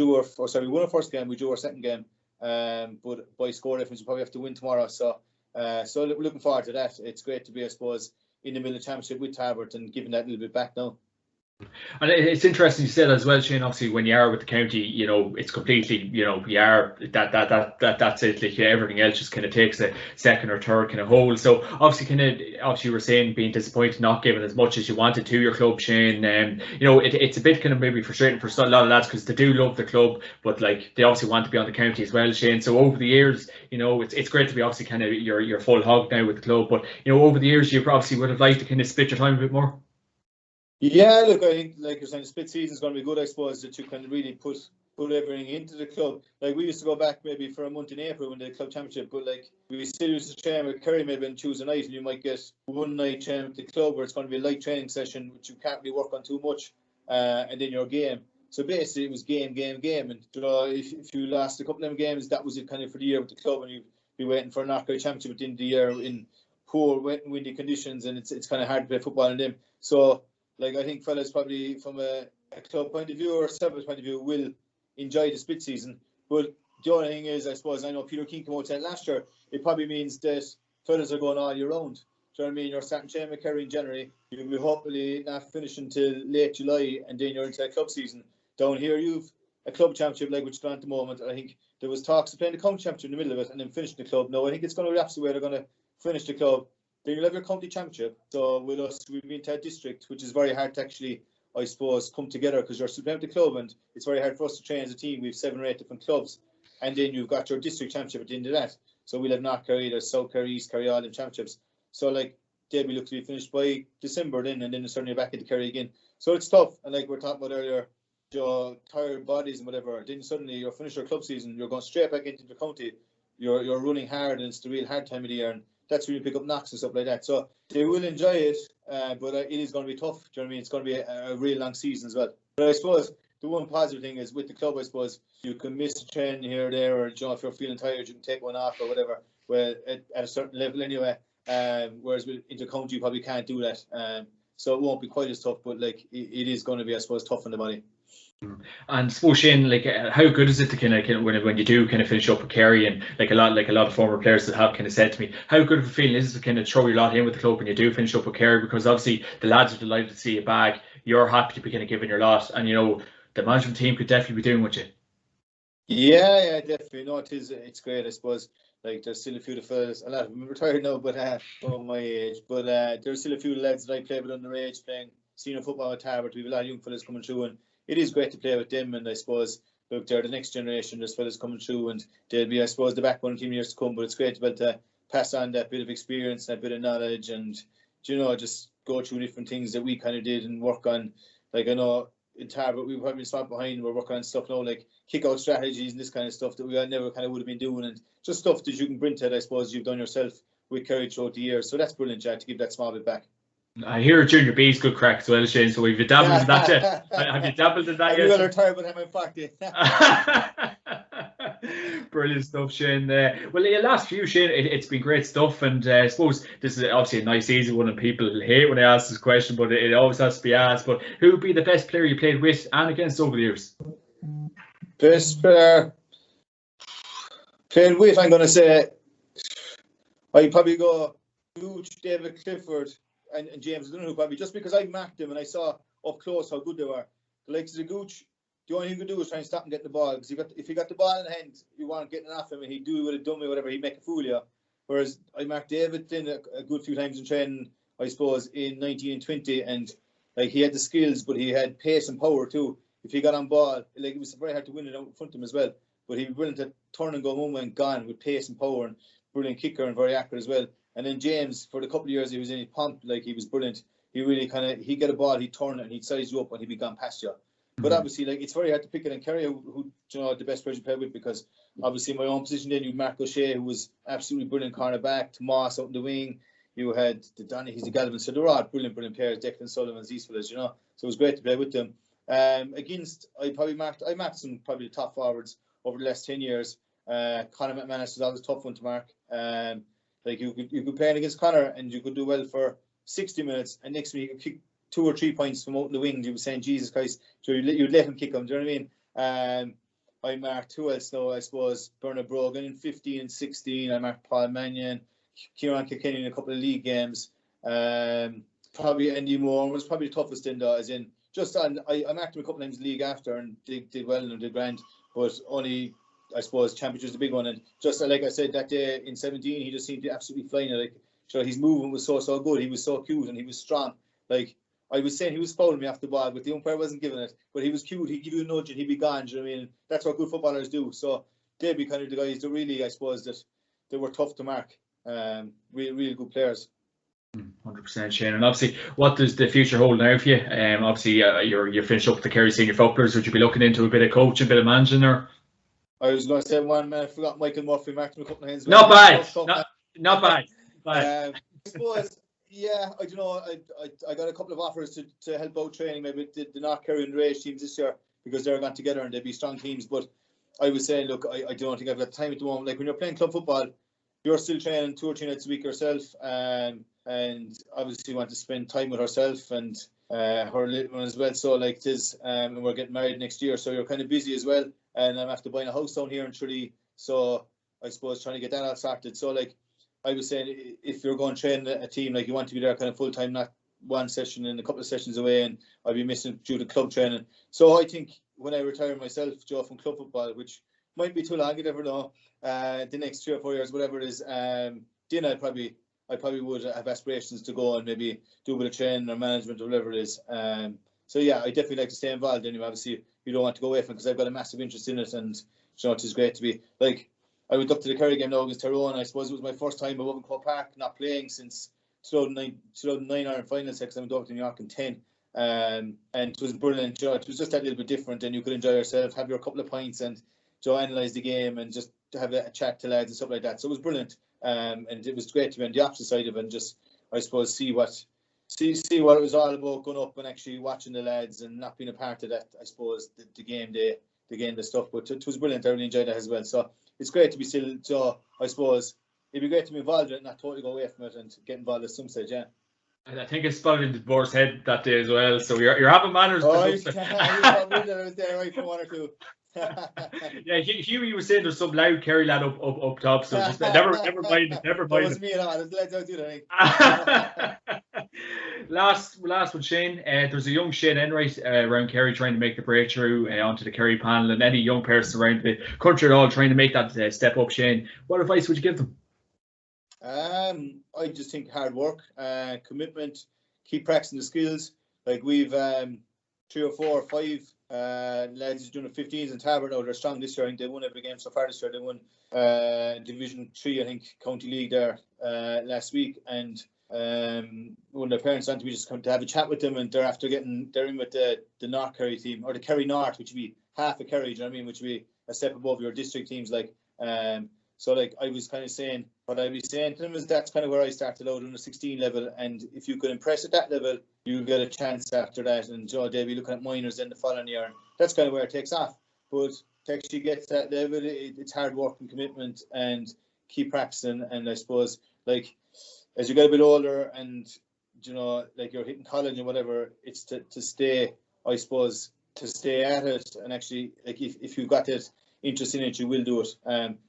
our first game, we drew our second game. But by score difference, we probably have to win tomorrow. So we're looking forward to that. It's great to be, I suppose, in the middle of the championship with Tarbert and giving that a little bit back now. And it's interesting you said as well, Shane. Obviously, when you are with the county, you know, it's completely, you know, you are that's it. Like everything else just kind of takes a second or third kind of hold. So obviously, you were saying being disappointed, not giving as much as you wanted to your club, Shane. You know, it's a bit kind of maybe frustrating for a lot of lads because they do love the club, but like they obviously want to be on the county as well, Shane. So over the years, you know, it's great to be obviously kind of your full hog now with the club, but you know, over the years, you obviously would have liked to kind of split your time a bit more. Yeah, look, I think, like you're saying, the split season is going to be good, I suppose, that you can really put everything into the club. Like, we used to go back maybe for a month in April when the club championship, but like, we still used to train with Kerry maybe on Tuesday night, and you might get one night training with the club where it's going to be a light training session, which you can't really work on too much, and then your game. So basically, it was game, and if you lost a couple of them games, that was it kind of for the year with the club, and you'd be waiting for an Atak.ie championship at the end of the year in poor, wet and windy conditions, and it's kind of hard to play football in them. So, like, I think fellas probably from a club point of view or a separate point of view will enjoy the split season. But the only thing is, I suppose, I know Peter Keane came out saying last year, it probably means that fellas are going all year round. Do you know what I mean? You're starting JMac in January, you'll be hopefully not finishing till late July, and then you're into a club season. Down here, you've a club championship like which is on at the moment. I think there was talks of playing the county championship in the middle of it and then finishing the club. No, I think it's going to be the opposite way. They're going to finish the club. Then you'll have your county championship. So with us, we've been to a district, which is very hard to actually, I suppose, come together because you're still playing with the club, and it's very hard for us to train as a team. We have 7 or 8 different clubs, and then you've got your district championship at the end of that. So we'll have North Kerry, there's South Kerry, East Kerry, all them championships. So like they'll be looking to be finished by December then, and then suddenly back into Kerry again. So it's tough, and like we were talking about earlier, your tired bodies and whatever. Then suddenly you're finished your club season, you're going straight back into the county. You're running hard, and it's the real hard time of the year, and that's when you pick up knocks and stuff like that. So they will enjoy it, but it is going to be tough. Do you know what I mean? It's going to be a real long season as well. But I suppose the one positive thing is with the club, I suppose you can miss a train here or there, or if you're feeling tired, you can take one off or whatever. Well, at a certain level anyway. Whereas with intercounty, you probably can't do that. So it won't be quite as tough, but like it is going to be, I suppose, tough on the body. And suppose Shane, like, how good is it to kind of when you do kind of finish up with Kerry, and like a lot of former players that have kind of said to me, how good of a feeling is it to kind of throw your lot in with the club when you do finish up with Kerry? Because obviously the lads are delighted to see you back. You're happy to be kind of giving your lot, and the management team could definitely be doing with you. Yeah, definitely. No, it's great, I suppose. Like, there's still a few of the fellas, a lot of them retired now, but from my age. But there's still a few lads that I played with underage playing senior football with Tarbert. We have a lot of young fellas coming through, and it is great to play with them. And I suppose, look, they're the next generation. There's fellas coming through, and they'll be, I suppose, the backbone team years to come. But it's great to be able to pass on that bit of experience, that bit of knowledge, and just go through different things that we kind of did and work on. Like, I know in Tarbert, we've probably been spot behind. We're working on stuff now, like kick-out strategies and this kind of stuff that we never kind of would have been doing, and just stuff that you can bring to it, I suppose, you've done yourself with Kerry throughout the years. So that's brilliant, Jack, to give that small bit back. I hear Junior B's good crack as well, Shane. So have you dabbled in that yet? Have you dabbled in that yet? I will retire, but I'm in practice. Brilliant stuff, Shane. Well, your last few, Shane, it's been great stuff, and I suppose this is obviously a nice, easy one, and people hate when I ask this question, but it always has to be asked. But who would be the best player you played with and against over the years? Best player played with, I'm going to say, I'd probably go Gooch, David Clifford, and James Dunn, probably, just because I marked them and I saw up close how good they were. The likes of the Gooch, the only thing you could do is try and stop and get the ball, because if you got the ball in hand, you weren't getting it off him, and he'd do it with a dummy or whatever, he'd make a fool of you. Whereas I marked David Flynn a good few times in training, I suppose, in 19 and 20, and like he had the skills, but he had pace and power too. If he got on ball, like, it was very hard to win it out in front of him as well. But he'd be brilliant to turn and go one way and gone with pace and power, and brilliant kicker and very accurate as well. And then James, for the couple of years he was in his pump, like, he was brilliant. He really he'd get a ball, he'd turn it, and he'd size you up, and he'd be gone past you. But obviously, like, it's very hard to pick it and Kerry who the best player you play with, because obviously in my own position then you had Mark O'Shea, who was absolutely brilliant cornerback, Tomas out in the wing. You had the Donny, he's the Galvin, so they were all brilliant players. Declan Sullivan's these fellas, So it was great to play with them. Against, I marked some probably the top forwards over the last 10 years. Conor McManus was always a tough one to mark. Like, you could play against Conor and you could do well for 60 minutes, and next minute you could kick 2 or 3 points from out in the wing. You were saying, Jesus Christ, so you'd let him kick them. Do you know what I mean? I marked who else though? I suppose Bernard Brogan in 15 and 16. I marked Paul Mannion, Kieran Kilkenny in a couple of league games. Probably Andy Moore was probably the toughest in though, as in just on. I marked him a couple of times in the league after, and did well and did grand, but only, I suppose, championship was the big one. And just like I said, that day in 17, he just seemed to be absolutely flying. Like, his movement was so good. He was so cute and he was strong. Like, I was saying, he was fouling me off the ball, but the umpire wasn't giving it. But he was cute. He'd give you a nudge and he'd be gone. Do you know what I mean? That's what good footballers do. So they'd be kind of the guys that really, I suppose, that they were tough to mark. Really good players. 100%, Shane. And obviously, what does the future hold now for you? Obviously, you're finished up with the Kerry senior footballers. Would you be looking into a bit of coaching, a bit of managing, or? I was going to say one man. I forgot Michael Murphy, marked him a couple of hands. Not bad. Not bad. I suppose, yeah, I don't know. I got a couple of offers to help out training, maybe the North Kerry and Rage teams this year, because they're gone together and they'd be strong teams. But I was saying, look, I don't think I've got time at the moment. Like when you're playing club football, you're still training 2 or 3 nights a week yourself, and obviously you want to spend time with herself and her little one as well. So like it is, and we're getting married next year, so you're kind of busy as well. And I'm after buying a house down here in Tralee, so I suppose trying to get that all started. So like I was saying, if you're going to train a team, like you want to be there kind of full time, not one session and a couple of sessions away, and I'll be missing due to club training. So I think when I retire myself, Joe, from club football, which might be too long, you never know, the next 3 or 4 years, whatever it is, then I probably would have aspirations to go and maybe do a bit of training or management or whatever it is. So yeah, I definitely like to stay involved anyway. Obviously, you don't want to go away from it because I've got a massive interest in it, and you know, it is great to be like. I went up to the Kerry game now against Tyrone. I suppose it was my first time above in Croke Park, not playing since 2009 Ireland final, because I went up to New York in 10. And it was brilliant. You know, it was just a little bit different, and you could enjoy yourself, have your couple of pints, and analyse the game, and just have a chat to lads and stuff like that. So it was brilliant. And it was great to be on the opposite side of it, and just, I suppose, see what it was all about, going up and actually watching the lads and not being a part of that. I suppose the game day, the stuff. But it was brilliant. I really enjoyed that as well. So it's great to be still. So I suppose it'd be great to be involved in it, not totally go away from it, and get involved at some stage. Yeah. I think it's spotted in the board's head that day as well. So you're having manners. Oh, I was there right for 1 or 2. Yeah, Hughie was saying there's some loud Kerry lad up top, so just never mind. Never mind. That was me and all. There's lads out there. Last one, Shane. There's a young Shane Enright around Kerry trying to make the breakthrough onto the Kerry panel, and any young person around the country at all trying to make that step up. Shane, what advice would you give them? I just think hard work, commitment, keep practicing the skills. Like we've 3 or 4 or 5 lads doing the 15s in Tabard now. They're strong this year. I think they won every game so far this year. They won Division 3, I think, County League there last week. And when their parents wanted me just come to have a chat with them, and they're after they're in with the North Kerry team, or the Kerry North, which would be half a Kerry, do you know what I mean? Which would be a step above your district teams. Like, so like I was kind of saying, what I'd be saying to them is that's kind of where I started out on the 16 level, and if you could impress at that level, you get a chance after that. And Joe, they'll be looking at minors in the following year, and that's kind of where it takes off. But to actually get to that level, it's hard work and commitment, and keep practicing. And I suppose, like, as you get a bit older, and you know, like you're hitting college and whatever, it's to stay, I suppose, to stay at it, and actually, like, if you've got that interest in it, you will do it.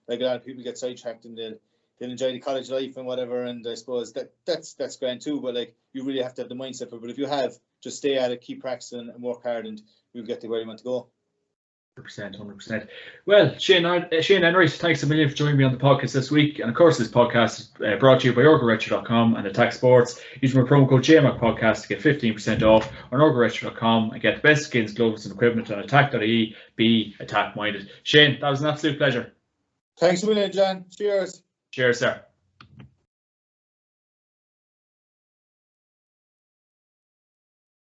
Like a lot of people get sidetracked and they'll enjoy the college life and whatever, and I suppose that's grand too, but like you really have to have the mindset for it. But if you have, just stay at it, keep practicing and work hard, and you'll get to where you want to go. 100%. Well, Shane Enright, thanks a million for joining me on the podcast this week. And of course, this podcast is brought to you by orgaretro.com and Attack Sports. Use my promo code JMac podcast to get 15% off on orgaretro.com and get the best skins, gloves and equipment on Atak.ie. Be attack minded. Shane, that was an absolute pleasure. Thanks a million, John. Cheers. Cheers, sir.